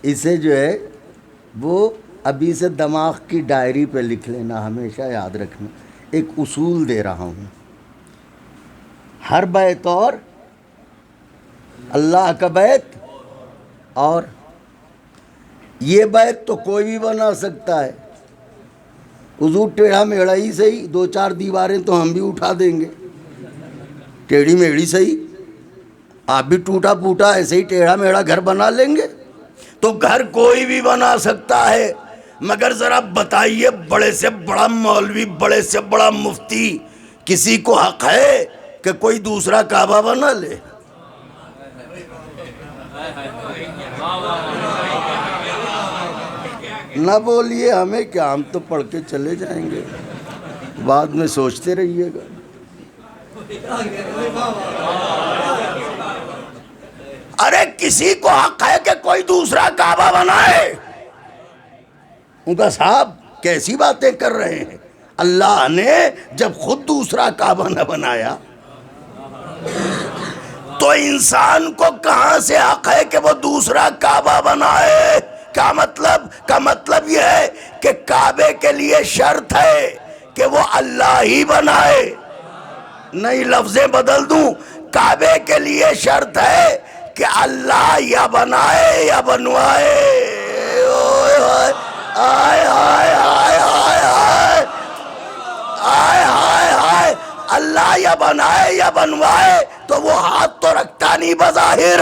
اسے جو ہے وہ ابھی سے دماغ کی ڈائری پہ لکھ لینا، ہمیشہ یاد رکھنا. ایک اصول دے رہا ہوں، ہر بیت اور اللہ کا بیت، اور یہ بیت تو کوئی بھی بنا سکتا ہے. حضور ٹیڑھا میڑھا ہی صحیح، دو چار دیواریں تو ہم بھی اٹھا دیں گے. ٹیڑھی میڑھی صحیح، آپ بھی ٹوٹا پوٹا ایسے ہی ٹیڑھا میڑھا گھر بنا لیں گے. تو گھر کوئی بھی بنا سکتا ہے، مگر ذرا بتائیے، بڑے سے بڑا مولوی، بڑے سے بڑا مفتی، کسی کو حق ہے کہ کوئی دوسرا کعبہ بنا لے؟ نہ بولیے ہمیں کیا، ہم تو پڑھ کے چلے جائیں گے، بعد میں سوچتے رہیے گا۔ ارے کسی کو حق ہے کہ کوئی دوسرا کعبہ بنائے؟ ان کا صاحب کیسی باتیں کر رہے ہیں؟ اللہ نے جب خود دوسرا کعبہ نہ بنایا تو انسان کو کہاں سے حق ہے کہ وہ دوسرا کعبہ بنائے؟ کیا مطلب؟ کا مطلب یہ ہے کہ کعبے کے لیے شرط ہے کہ وہ اللہ ہی بنائے۔ نئی لفظیں بدل دوں، کعبے کے لیے شرط ہے کہ اللہ یا بنائے یا بنوائے۔ آئے آئے آئے آئے آئے آئے آئے آئے، اللہ یا بنائے یا بنوائے تو وہ ہاتھ تو رکھتا نہیں بظاہر،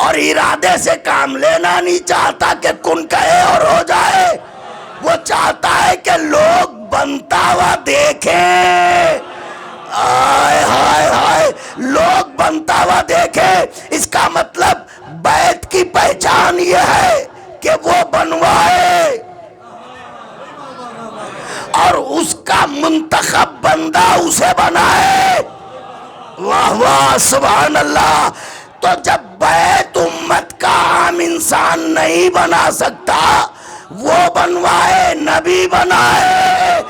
اور ارادے سے کام لینا نہیں چاہتا کہ کن کہے اور ہو جائے، وہ چاہتا ہے کہ لوگ بنتا ہوا دیکھیں۔ آئے ہائے ہائے، لوگ بنتا ہوا دیکھیں، اس کا مطلب بیت کی پہچان یہ ہے کہ وہ بنوائے اور اس کا منتخب بندہ اسے بنائے۔ واہ واہ سبحان اللہ۔ تو جب بیت امت کا عام انسان نہیں بنا سکتا، وہ بنوائے، نبی بنائے،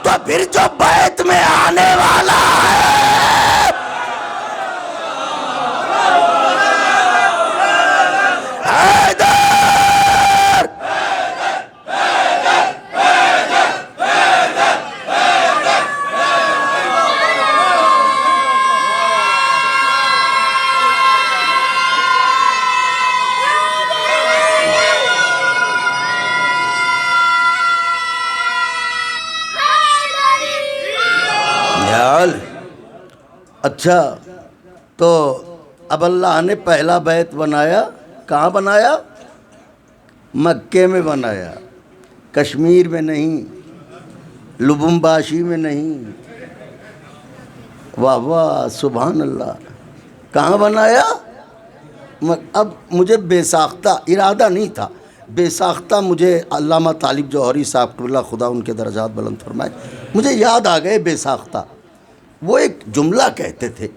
تو پھر جو بیت میں آنے والا ہے حیدر، اچھا تو اب اللہ نے پہلا بیت بنایا، کہاں بنایا؟ مکے میں بنایا، کشمیر میں نہیں، لبنباشی میں نہیں۔ واہ واہ سبحان اللہ، کہاں بنایا؟ اب مجھے بے ساختہ ارادہ نہیں تھا، بے ساختہ مجھے علامہ طالب جوہری صاحب قبلہ خدا ان کے درجات بلند فرمائے، مجھے یاد آ گئے بے ساختہ۔ وہ ایک جملہ کہتے تھے،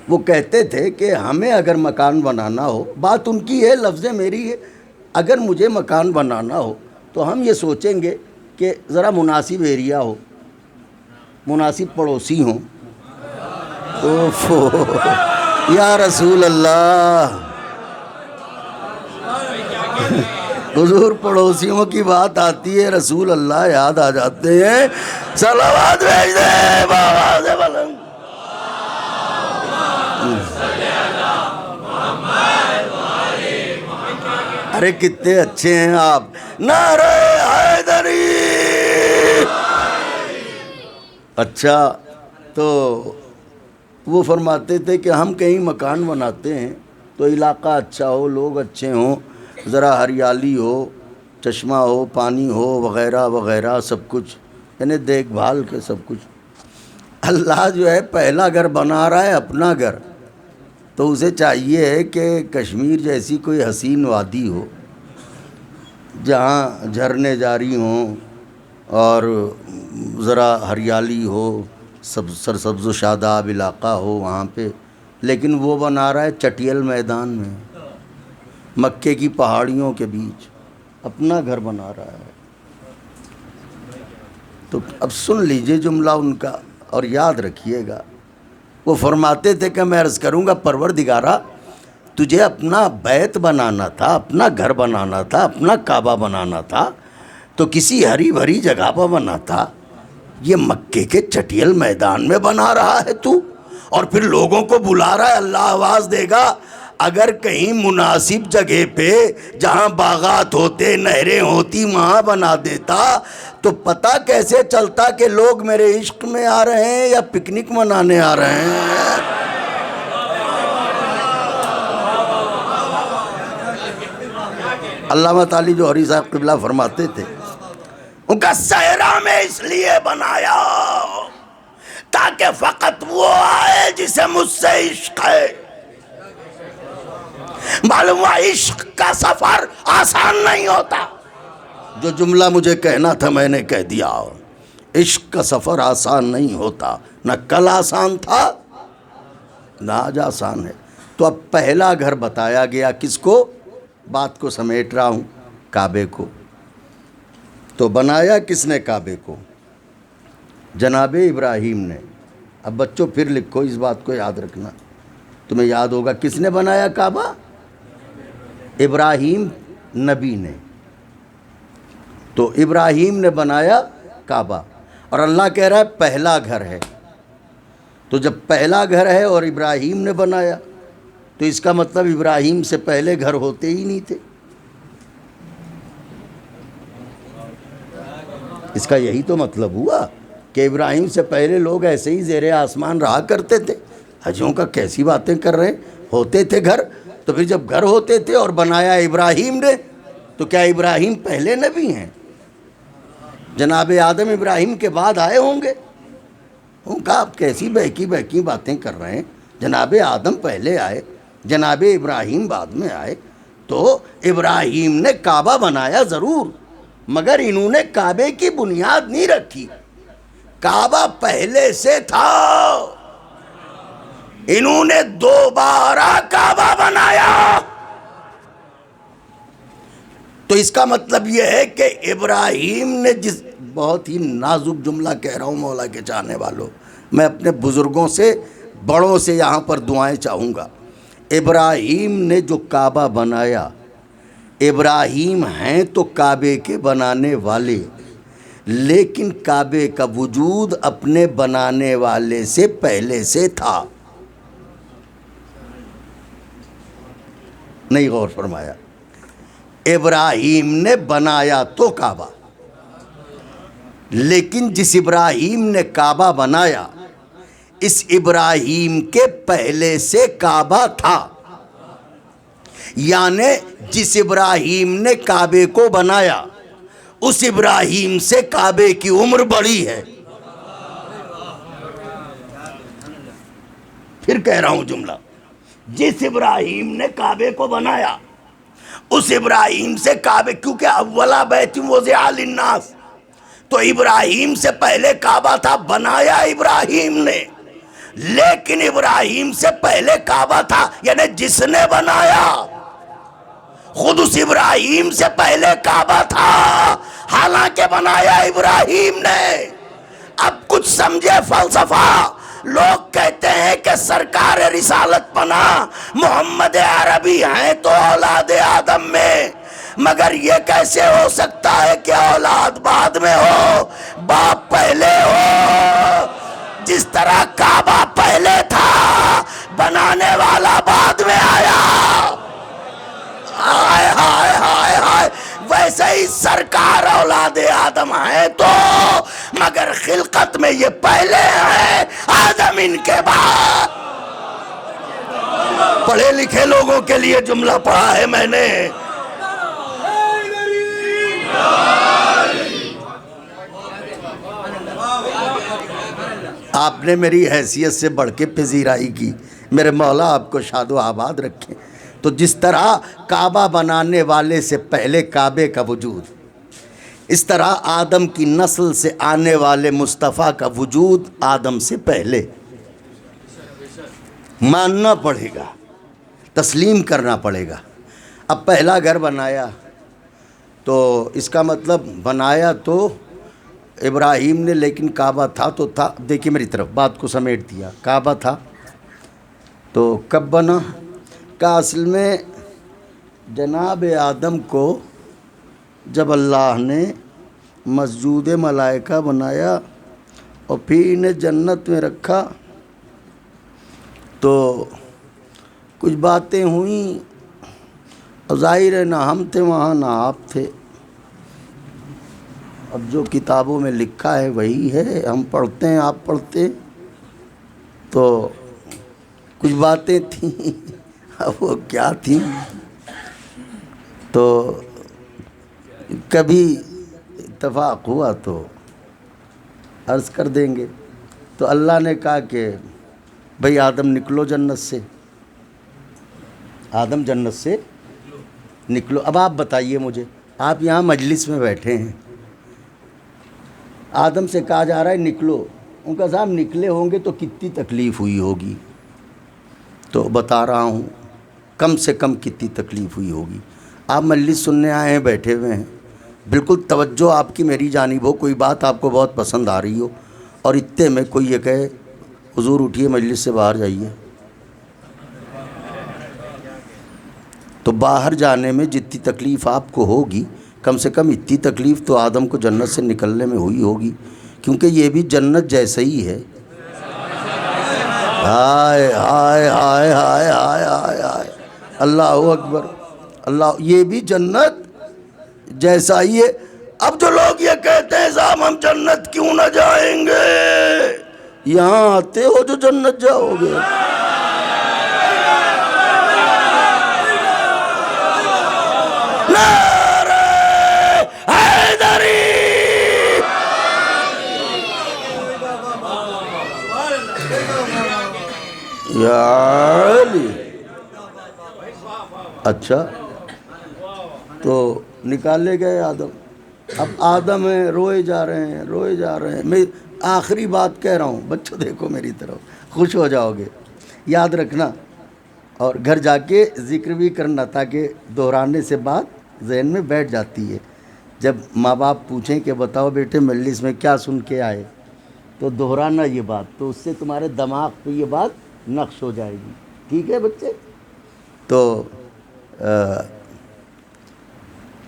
وہ کہتے تھے کہ ہمیں اگر مکان بنانا ہو، بات ان کی ہے، لفظ میری ہے، اگر مجھے مکان بنانا ہو تو ہم یہ سوچیں گے کہ ذرا مناسب ایریا ہو، مناسب پڑوسی ہوں۔ اوفو یا رسول اللہ، حضور پڑوسیوں کی بات آتی ہے، رسول اللہ یاد آ جاتے ہیں، صلوات بھیج دے بابا سے بلند۔ ارے کتنے اچھے ہیں آپ، نعرہ حیدری۔ اچھا تو وہ فرماتے تھے کہ ہم کہیں مکان بناتے ہیں تو علاقہ اچھا ہو، لوگ اچھے ہوں، ذرا ہریالی ہو، چشمہ ہو، پانی ہو، وغیرہ وغیرہ سب کچھ، یعنی دیکھ بھال کے سب کچھ۔ اللہ جو ہے پہلا گھر بنا رہا ہے، اپنا گھر، تو اسے چاہیے کہ کشمیر جیسی کوئی حسین وادی ہو جہاں جھرنے جاری ہوں اور ذرا ہریالی ہو، سرسبز و شاداب علاقہ ہو وہاں پہ، لیکن وہ بنا رہا ہے چٹیل میدان میں، مکے کی پہاڑیوں کے بیچ اپنا گھر بنا رہا ہے۔ تو اب سن لیجئے جملہ ان کا اور یاد رکھیے گا۔ وہ فرماتے تھے کہ میں عرض کروں گا پروردگارا، تجھے اپنا بیت بنانا تھا، اپنا گھر بنانا تھا، اپنا کعبہ بنانا تھا تو کسی ہری بھری جگہ پر بنا تھا، یہ مکے کے چٹیل میدان میں بنا رہا ہے تو، اور پھر لوگوں کو بلا رہا ہے۔ اللہ آواز دے گا، اگر کہیں مناسب جگہ پہ جہاں باغات ہوتے، نہریں ہوتی، وہاں بنا دیتا تو پتہ کیسے چلتا کہ لوگ میرے عشق میں آ رہے ہیں یا پکنک منانے آ رہے ہیں؟ علامہ طالب جوہری صاحب قبلہ فرماتے تھے، ان کا صحرا میں اس لیے بنایا تاکہ فقط وہ آئے جسے مجھ سے عشق ہے، معلوم ہوا عشق کا سفر آسان نہیں ہوتا. جو جملہ مجھے کہنا تھا میں نے کہہ دیا. عشق کا سفر آسان نہیں ہوتا. نہ کل آسان تھا نہ آج آسان ہے. تو اب پہلا گھر بتایا گیا کس کو؟ بات کو سمیٹ رہا ہوں. کعبے کو. تو بنایا کس نے کعبے کو؟ جناب ابراہیم نے. اب بچوں پھر لکھو، اس بات کو یاد رکھنا، تمہیں یاد ہوگا کس نے بنایا کعبہ؟ ابراہیم نبی نے. تو ابراہیم نے بنایا کعبہ، اور اللہ کہہ رہا ہے پہلا گھر ہے. تو جب پہلا گھر ہے اور ابراہیم نے بنایا تو اس کا مطلب ابراہیم سے پہلے گھر ہوتے ہی نہیں تھے. اس کا یہی تو مطلب ہوا کہ ابراہیم سے پہلے لوگ ایسے ہی زیر آسمان رہا کرتے تھے. حجیوں کا کیسی باتیں کر رہے ہیں؟ ہوتے تھے گھر. تو پھر جب گھر ہوتے تھے اور بنایا ابراہیم نے تو کیا ابراہیم پہلے نبی ہیں؟ جناب آدم ابراہیم کے بعد آئے ہوں گے. ان کا آپ کیسی بہکی باتیں کر رہے ہیں؟ جناب آدم پہلے آئے، جناب ابراہیم بعد میں آئے. تو ابراہیم نے کعبہ بنایا ضرور، مگر انہوں نے کعبے کی بنیاد نہیں رکھی. کعبہ پہلے سے تھا، انہوں نے دوبارہ کعبہ بنایا. تو اس کا مطلب یہ ہے کہ ابراہیم نے جس، بہت ہی نازک جملہ کہہ رہا ہوں مولا کے چاہنے والوں، میں اپنے بزرگوں سے بڑوں سے یہاں پر دعائیں چاہوں گا. ابراہیم نے جو کعبہ بنایا، ابراہیم ہیں تو کعبے کے بنانے والے، لیکن کعبے کا وجود اپنے بنانے والے سے پہلے سے تھا. نہیں غور فرمایا؟ ابراہیم نے بنایا تو کعبہ، لیکن جس ابراہیم نے کعبہ بنایا اس ابراہیم کے پہلے سے کعبہ تھا. یعنی جس ابراہیم نے کعبے کو بنایا اس ابراہیم سے کعبے کی عمر بڑی ہے. پھر کہہ رہا ہوں جملہ، جس ابراہیم نے کعبے کو بنایا اس ابراہیم سے کعبے، کیونکہ اولا بیت وضع للناس، تو ابراہیم سے پہلے کعبہ تھا، بنایا ابراہیم نے، لیکن ابراہیم سے پہلے کعبہ تھا. یعنی جس نے بنایا خود اس ابراہیم سے پہلے کعبہ تھا، حالانکہ بنایا ابراہیم نے. اب کچھ سمجھے فلسفہ. لوگ کہتے ہیں کہ سرکار رسالت پناہ محمد عربی ہیں تو اولاد آدم میں، مگر یہ کیسے ہو سکتا ہے کہ اولاد بعد میں ہو باپ پہلے ہو؟ جس طرح کعبہ پہلے تھا بنانے والا بعد میں آیا. ہائے ہائے ہائے ہائے. ویسے ہی سرکار اولاد آدم ہے تو، مگر خلقت میں یہ پہلے ہیں، آدم ان کے بعد. پڑھے لکھے لوگوں کے لیے جملہ پڑھا ہے میں نے. آپ نے میری حیثیت سے بڑھ کے پذیرائی کی. میرے مولا آپ کو شاد و آباد رکھیں. تو جس طرح کعبہ بنانے والے سے پہلے کعبے کا وجود، اس طرح آدم کی نسل سے آنے والے مصطفیٰ کا وجود آدم سے پہلے. ماننا پڑے گا، تسلیم کرنا پڑے گا. اب پہلا گھر بنایا تو اس کا مطلب بنایا تو ابراہیم نے، لیکن کعبہ تھا تو تھا. دیکھیے میری طرف، بات کو سمیٹ دیا. کعبہ تھا تو کب بنا؟ کا اصل میں جناب آدم کو جب اللہ نے مسجود ملائکہ بنایا اور پھر انہیں جنت میں رکھا تو کچھ باتیں ہوئیں. ظاہر ہے نہ ہم تھے وہاں نہ آپ تھے. اب جو کتابوں میں لکھا ہے وہی ہے، ہم پڑھتے ہیں آپ پڑھتے ہیں. تو کچھ باتیں تھیں، اب وہ کیا تھیں تو کبھی اتفاق ہوا تو عرض کر دیں گے. تو اللہ نے کہا کہ بھئی آدم نکلو جنت سے. آدم جنت سے نکلو. اب آپ بتائیے مجھے، آپ یہاں مجلس میں بیٹھے ہیں، آدم سے کہا جا رہا ہے نکلو. ان کا صاحب نکلے ہوں گے تو کتنی تکلیف ہوئی ہوگی. تو بتا رہا ہوں کم سے کم کتنی تکلیف ہوئی ہوگی. آپ مجلس سننے آئے ہیں، بیٹھے ہوئے ہیں، بالکل توجہ آپ کی میری جانب ہو، کوئی بات آپ کو بہت پسند آ رہی ہو، اور اتنے میں کوئی یہ کہے حضور اٹھیے مجلس سے باہر جائیے. تو باہر جانے میں جتنی تکلیف آپ کو ہوگی، کم سے کم اتنی تکلیف تو آدم کو جنت سے نکلنے میں ہوئی ہوگی، کیونکہ یہ بھی جنت جیسا ہی ہے. ہائے ہائے ہائے ہائے ہائے ہائے ہائے، اللہ اکبر اللہ، یہ بھی جنت جیسا ہی ہے. اب جو لوگ یہ کہتے ہیں صاحب ہم جنت کیوں نہ جائیں گے، یہاں آتے ہو جو جنت جاؤ گے. نعرہ حیدری، یا علی. اچھا تو نکالے گئے آدم. اب آدم ہیں، روئے جا رہے ہیں، روئے جا رہے ہیں. میں آخری بات کہہ رہا ہوں، بچوں دیکھو میری طرف، خوش ہو جاؤ گے، یاد رکھنا، اور گھر جا کے ذکر بھی کرنا تاکہ دہرانے سے بات ذہن میں بیٹھ جاتی ہے. جب ماں باپ پوچھیں کہ بتاؤ بیٹے مجلس میں کیا سن کے آئے، تو دہرانا یہ بات، تو اس سے تمہارے دماغ پہ یہ بات نقش ہو جائے گی. ٹھیک ہے بچے؟ تو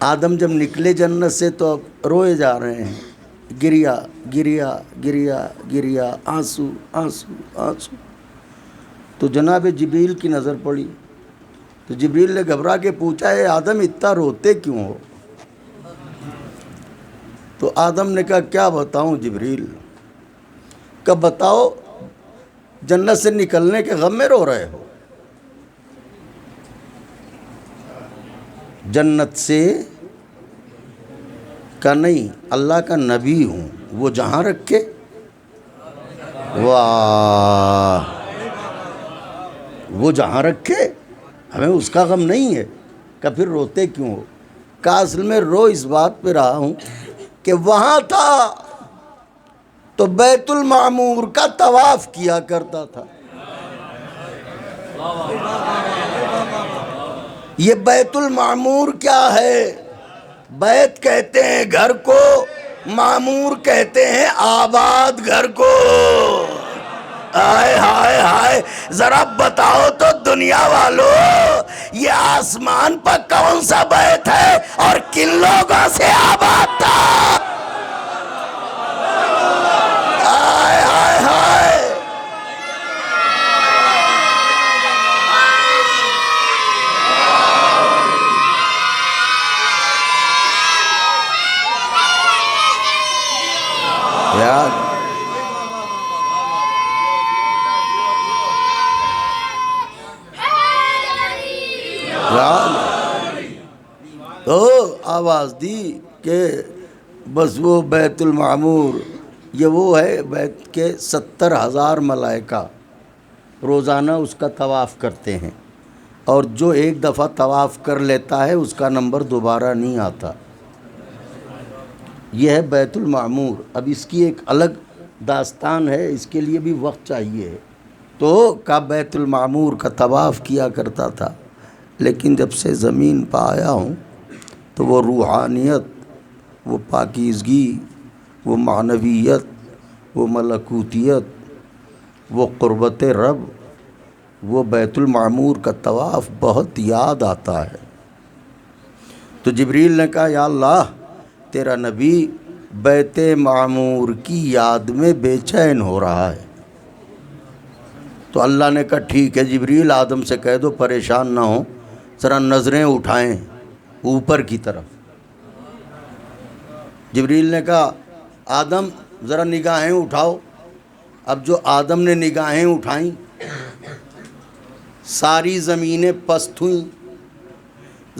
آدم جب نکلے جنت سے تو روئے جا رہے ہیں، گریا گریا گریا گریا، آنسو آنسو آنسو. تو جناب جبریل کی نظر پڑی، تو جبریل نے گھبرا کے پوچھا اے آدم اتنا روتے کیوں ہو؟ تو آدم نے کہا کیا بتاؤں جبریل. کہ بتاؤ جنت سے نکلنے کے غم میں رو رہے ہو؟ جنت سے کا نہیں، اللہ کا نبی ہوں، وہ جہاں رکھے. واہ، وہ جہاں رکھے، ہمیں اس کا غم نہیں ہے. کہ پھر روتے کیوں ہو؟ کہ اصل میں رو اس بات پہ رہا ہوں کہ وہاں تھا تو بیت المعمور کا طواف کیا کرتا تھا. یہ بیت المعمور کیا ہے؟ بیت کہتے ہیں گھر کو، معمور کہتے ہیں آباد گھر کو. ہائے ہائے ہائے، ذرا بتاؤ تو دنیا والو، یہ آسمان پر کون سا بیت ہے اور کن لوگوں سے آباد تھا؟ ہائے ہائے ہائے. یاد تو آواز دی کہ بس وہ بیت المعمور، یہ وہ ہے بیت کے 70,000 ملائکہ روزانہ اس کا طواف کرتے ہیں، اور جو ایک دفعہ طواف کر لیتا ہے اس کا نمبر دوبارہ نہیں آتا. یہ ہے بیت المعمور. اب اس کی ایک الگ داستان ہے، اس کے لیے بھی وقت چاہیے. تو کا بیت المعمور کا طواف کیا کرتا تھا، لیکن جب سے زمین پہ آیا ہوں تو وہ روحانیت، وہ پاکیزگی، وہ معنویت، وہ ملکوتیت، وہ قربت رب، وہ بیت المعمور کا طواف بہت یاد آتا ہے. تو جبریل نے کہا یا اللہ، تیرا نبی بیت معمور کی یاد میں بے چین ہو رہا ہے. تو اللہ نے کہا ٹھیک ہے جبریل، آدم سے کہہ دو پریشان نہ ہو، ذرا نظریں اٹھائیں اوپر کی طرف. جبریل نے کہا آدم ذرا نگاہیں اٹھاؤ. اب جو آدم نے نگاہیں اٹھائیں، ساری زمینیں پست ہوئیں،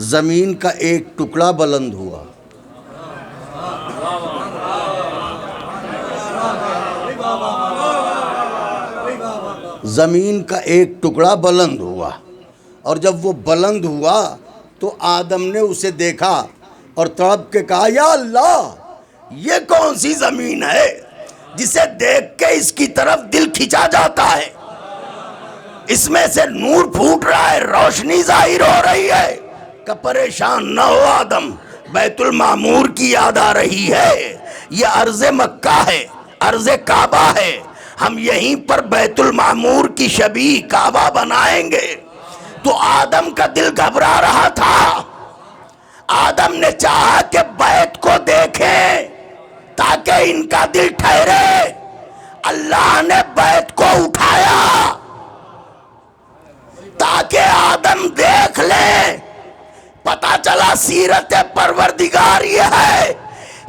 زمین کا ایک ٹکڑا بلند ہوا. زمین کا ایک ٹکڑا بلند ہوا اور جب وہ بلند ہوا تو آدم نے اسے دیکھا اور تڑپ کے کہا یا اللہ یہ کون سی زمین ہے جسے دیکھ کے اس کی طرف دل کھینچا جاتا ہے، اس میں سے نور پھوٹ رہا ہے، روشنی ظاہر ہو رہی ہے۔ کہ پریشان نہ ہو آدم، بیت المعمور کی یاد آ رہی ہے، یہ ارض مکہ ہے، ارض کعبہ ہے، ہم یہیں پر بیت المعمور کی شبیہ کعبہ بنائیں گے۔ تو آدم کا دل گھبرا رہا تھا، آدم نے چاہا کہ بیت کو دیکھیں تاکہ ان کا دل ٹھہرے، اللہ نے بیت کو اٹھایا تاکہ آدم دیکھ لے۔ پتا چلا سیرت پروردگار یہ ہے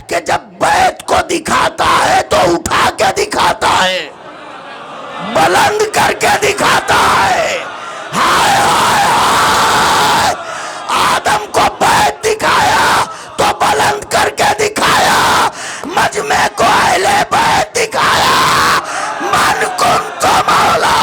کہ جب بیت کو دکھاتا ہے تو اٹھا کے دکھاتا ہے، بلند کر کے دکھاتا ہے۔ ہائے ہائے ہائے، آدم کو بیت دکھایا تو بلند کر کے دکھایا، مجمع کو اہل بیت دکھایا۔ من کنت مولا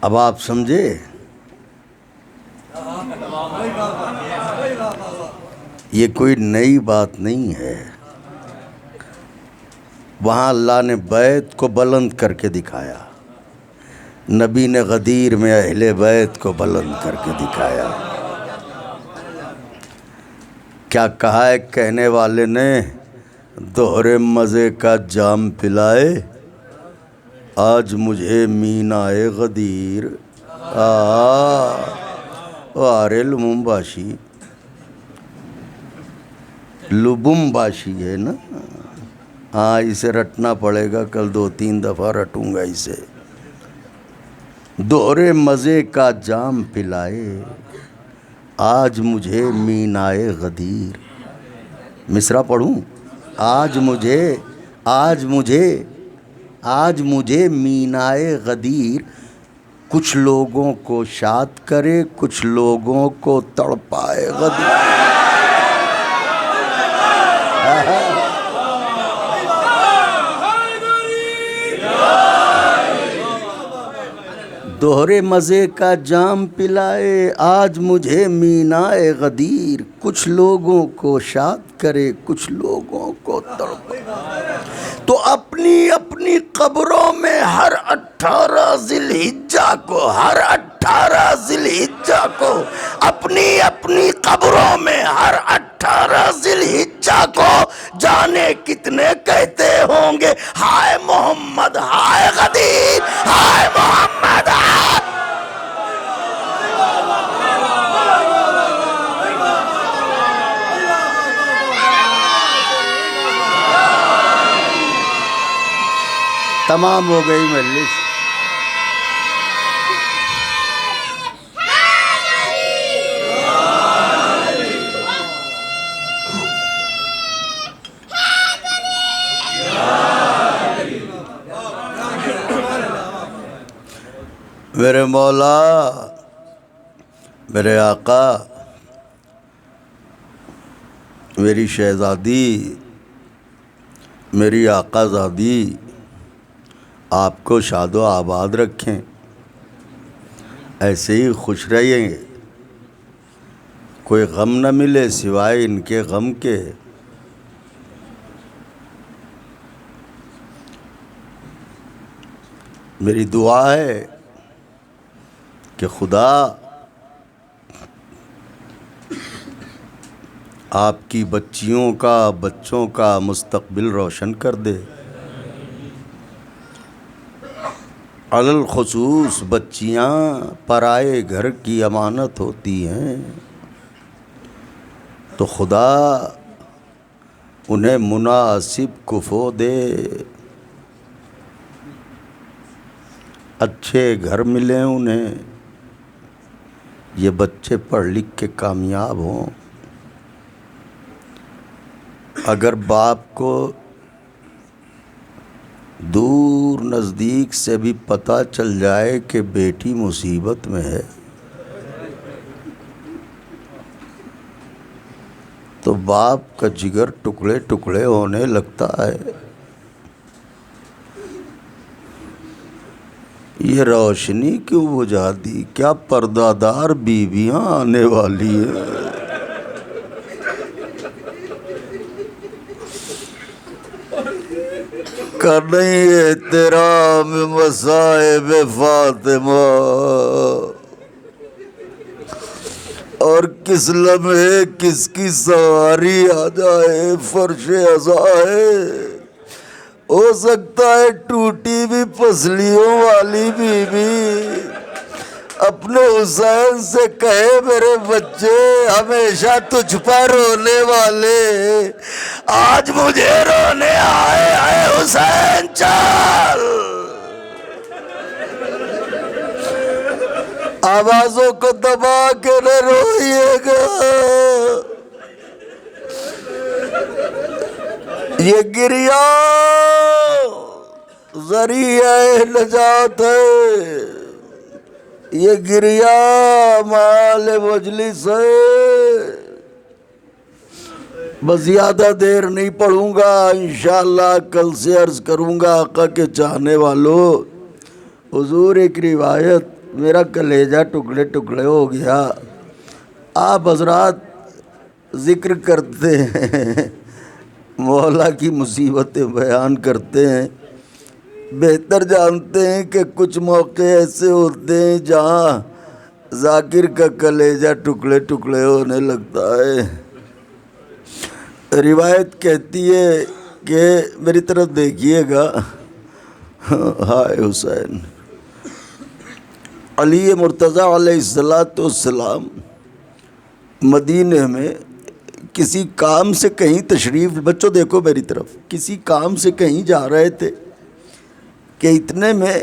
اب آپ سمجھے؟ یہ کوئی نئی بات نہیں ہے، وہاں اللہ نے بیت کو بلند کر کے دکھایا، نبی نے غدیر میں اہل بیت کو بلند کر کے دکھایا۔ کیا کہا ہے کہنے والے نے؟ دوہرے مزے کا جام پلائے آج مجھے مینائے غدیر۔ آرے لبمباشی، لبمباشی ہے نا، ہاں اسے رٹنا پڑے گا، کل 2-3 دفعہ رٹوں گا اسے۔ دوہرے مزے کا جام پلائے آج مجھے مینائے غدیر۔ مصرع پڑھوں؟ آج مجھے مینائے غدیر، کچھ لوگوں کو شاد کرے کچھ لوگوں کو تڑپائے غدیر۔ دوہرے مزے کا جام پلائے آج مجھے مینائے غدیر، کچھ لوگوں کو شاد کرے کچھ لوگوں کو تڑپائے۔ تو اپنی اپنی قبروں میں ہر 18 ذی الحجہ کو، ہر 18 ذی الحجہ کو، اپنی اپنی قبروں میں ہر 18 ذی الحجہ کو جانے کتنے کہتے ہوں گے ہائے محمد ہائے غدیر، ہائے محمد ہائے۔ تمام ہو گئی مجلس۔ میرے مولا، میرے آقا، میری شہزادی، میری آقا زادی، آپ کو شاد و آباد رکھیں، ایسے ہی خوش رہیں گے، کوئی غم نہ ملے سوائے ان کے غم کے۔ میری دعا ہے کہ خدا آپ کی بچیوں کا، بچوں کا مستقبل روشن کر دے، علی الخصوص بچیاں پرائے گھر کی امانت ہوتی ہیں، تو خدا انہیں مناسب کفو دے۔ اچھے گھر ملیں انہیں، یہ بچے پڑھ لکھ کے کامیاب ہوں۔ اگر باپ کو دور نزدیک سے بھی پتہ چل جائے کہ بیٹی مصیبت میں ہے تو باپ کا جگر ٹکڑے ٹکڑے ہونے لگتا ہے۔ یہ روشنی کیوں بجھا دی؟ کیا پردہ دار بیویاں آنے والی ہیں؟ کہ نہیں احترام مصائب فاطمہ، اور کس لمحے کس کی سواری آ جائے فرش عزا ہے۔ ہو سکتا ہے ٹوٹی بھی پسلیوں والی بیوی اپنے حسین سے کہے میرے بچے ہمیشہ تجھ پر رونے والے آج مجھے رونے آئے اے حسین چل۔ آوازوں کو دبا کے نہ روئیے گا، یہ گریہ ذریعہ نجات ہے، یہ گریہ مال مجلس ہے۔ بس زیادہ دیر نہیں پڑھوں گا، انشاءاللہ کل سے عرض کروں گا۔ آقا کے چاہنے والوں، حضور ایک روایت میرا کلیجہ ٹکڑے ٹکڑے ہو گیا۔ آپ حضرات ذکر کرتے ہیں، مولا کی مصیبتیں بیان کرتے ہیں، بہتر جانتے ہیں کہ کچھ موقع ایسے ہوتے ہیں جہاں ذاکر کا کلیجہ ٹکڑے ٹکڑے ہونے لگتا ہے۔ روایت کہتی ہے کہ میری طرف دیکھیے گا، ہائے حسین، علی مرتضیٰ علیہ السلام مدینے میں کسی کام سے کہیں تشریف، بچوں دیکھو میری طرف، کسی کام سے کہیں جا رہے تھے کہ اتنے میں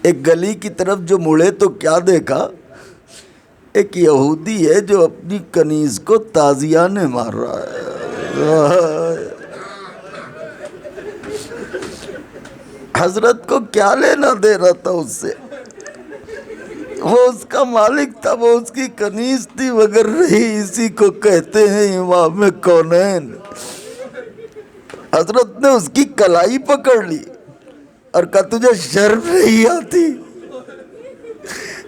ایک گلی کی طرف جو مڑے تو کیا دیکھا، ایک یہودی ہے جو اپنی کنیز کو تازیانے مار رہا ہے۔ حضرت کو کیا لینا دے رہا تھا اس سے، وہ اس کا مالک تھا، وہ اس کی کنیز تھی مگر رہی، اسی کو کہتے ہیں امام کونین۔ حضرت نے اس کی کلائی پکڑ لی اور کہا تجھے شرم نہیں آتی؟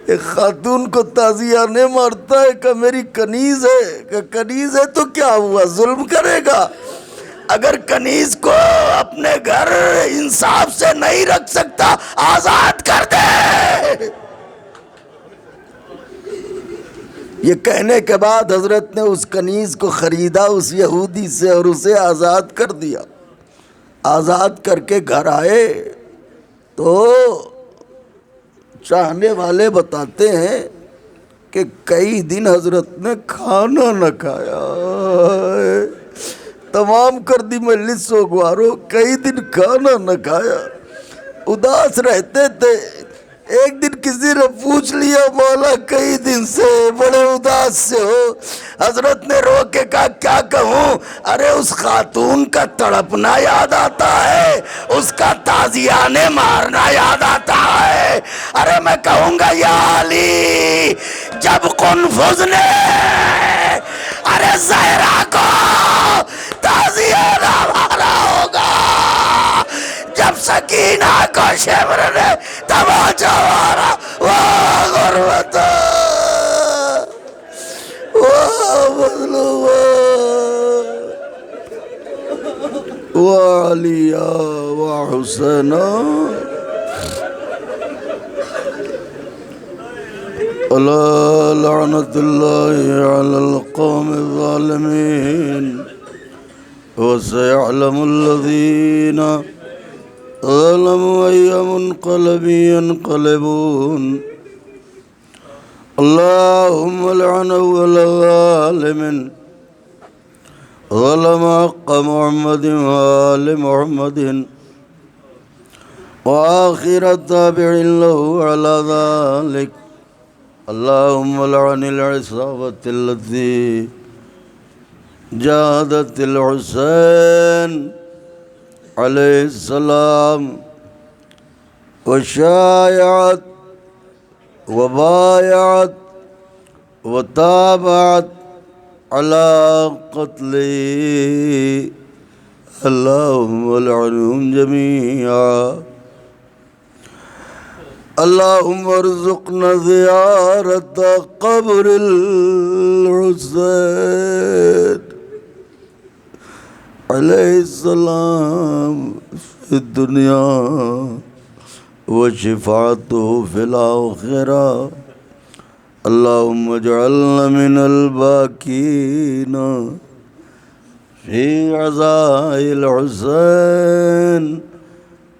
ایک خاتون کو تازیانے مارتا ہے کہ میری کنیز ہے، کہ کنیز ہے تو کیا ہوا، ظلم کرے گا؟ اگر کنیز کو اپنے گھر انصاف سے نہیں رکھ سکتا آزاد کر دے۔ یہ کہنے کے بعد حضرت نے اس کنیز کو خریدا اس یہودی سے اور اسے آزاد کر دیا۔ آزاد کر کے گھر آئے تو چاہنے والے بتاتے ہیں کہ کئی دن حضرت نے کھانا نہ کھایا۔ تمام کر دی مجلس سوگوارو، کئی دن کھانا نہ کھایا، اداس رہتے تھے۔ ایک دن کسی نے پوچھ لیا مولا کئی دن سے بڑے اداس سے ہو؟ حضرت نے رو کے کہا کیا کہوں، ارے اس خاتون کا تڑپنا یاد آتا ہے، اس کا تازیانے مارنا یاد آتا ہے۔ ارے میں کہوں گا یا علی، جب قنفذ نے ارے زہرا کو تازیانہ مارا ہوگا، جب سکینہ کو شمر نے تماچا مارا، واہ غربت، واہ مظلوم، واہ علی واہ حسین، الا لعنت اللہ علی القوم الظالمین وسيعلم الذين ظلموا أي منقلب ينقلبون اللهم لعن أول ظالم ظلم حق محمد وآل محمد وآخر تابع له على ذلك. اللهم لعن العصابة التي جاهدت الحسين عليه السلام وشايعت وبايعت وتابعت على قتله. اللهم لعنهم جميعا. اللهم ارزقنا زيارة قبر الحسين عليه السلام في الدنيا وشفاعته في الآخرة. اللهم اجعلنا من الباكين في عزاء الحسين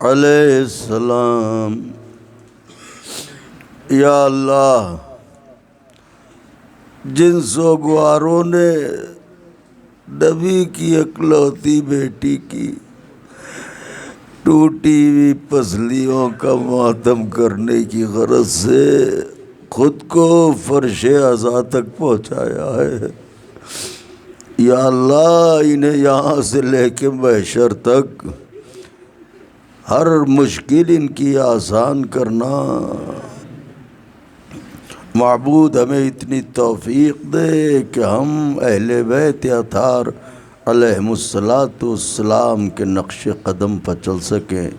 علیہ السلام. یا اللہ، جن سوگواروں نے نبی کی اکلوتی بیٹی کی ٹوٹی ہوئی پسلیوں کا ماتم کرنے کی غرض سے خود کو فرش عزا تک پہنچایا ہے، یا اللہ انہیں یہاں سے لے کے محشر تک ہر مشکل ان کی آسان کرنا. معبود ہمیں اتنی توفیق دے کہ ہم اہل بیت اطہار علیہم الصلاۃ والسلام کے نقش قدم پر چل سکیں.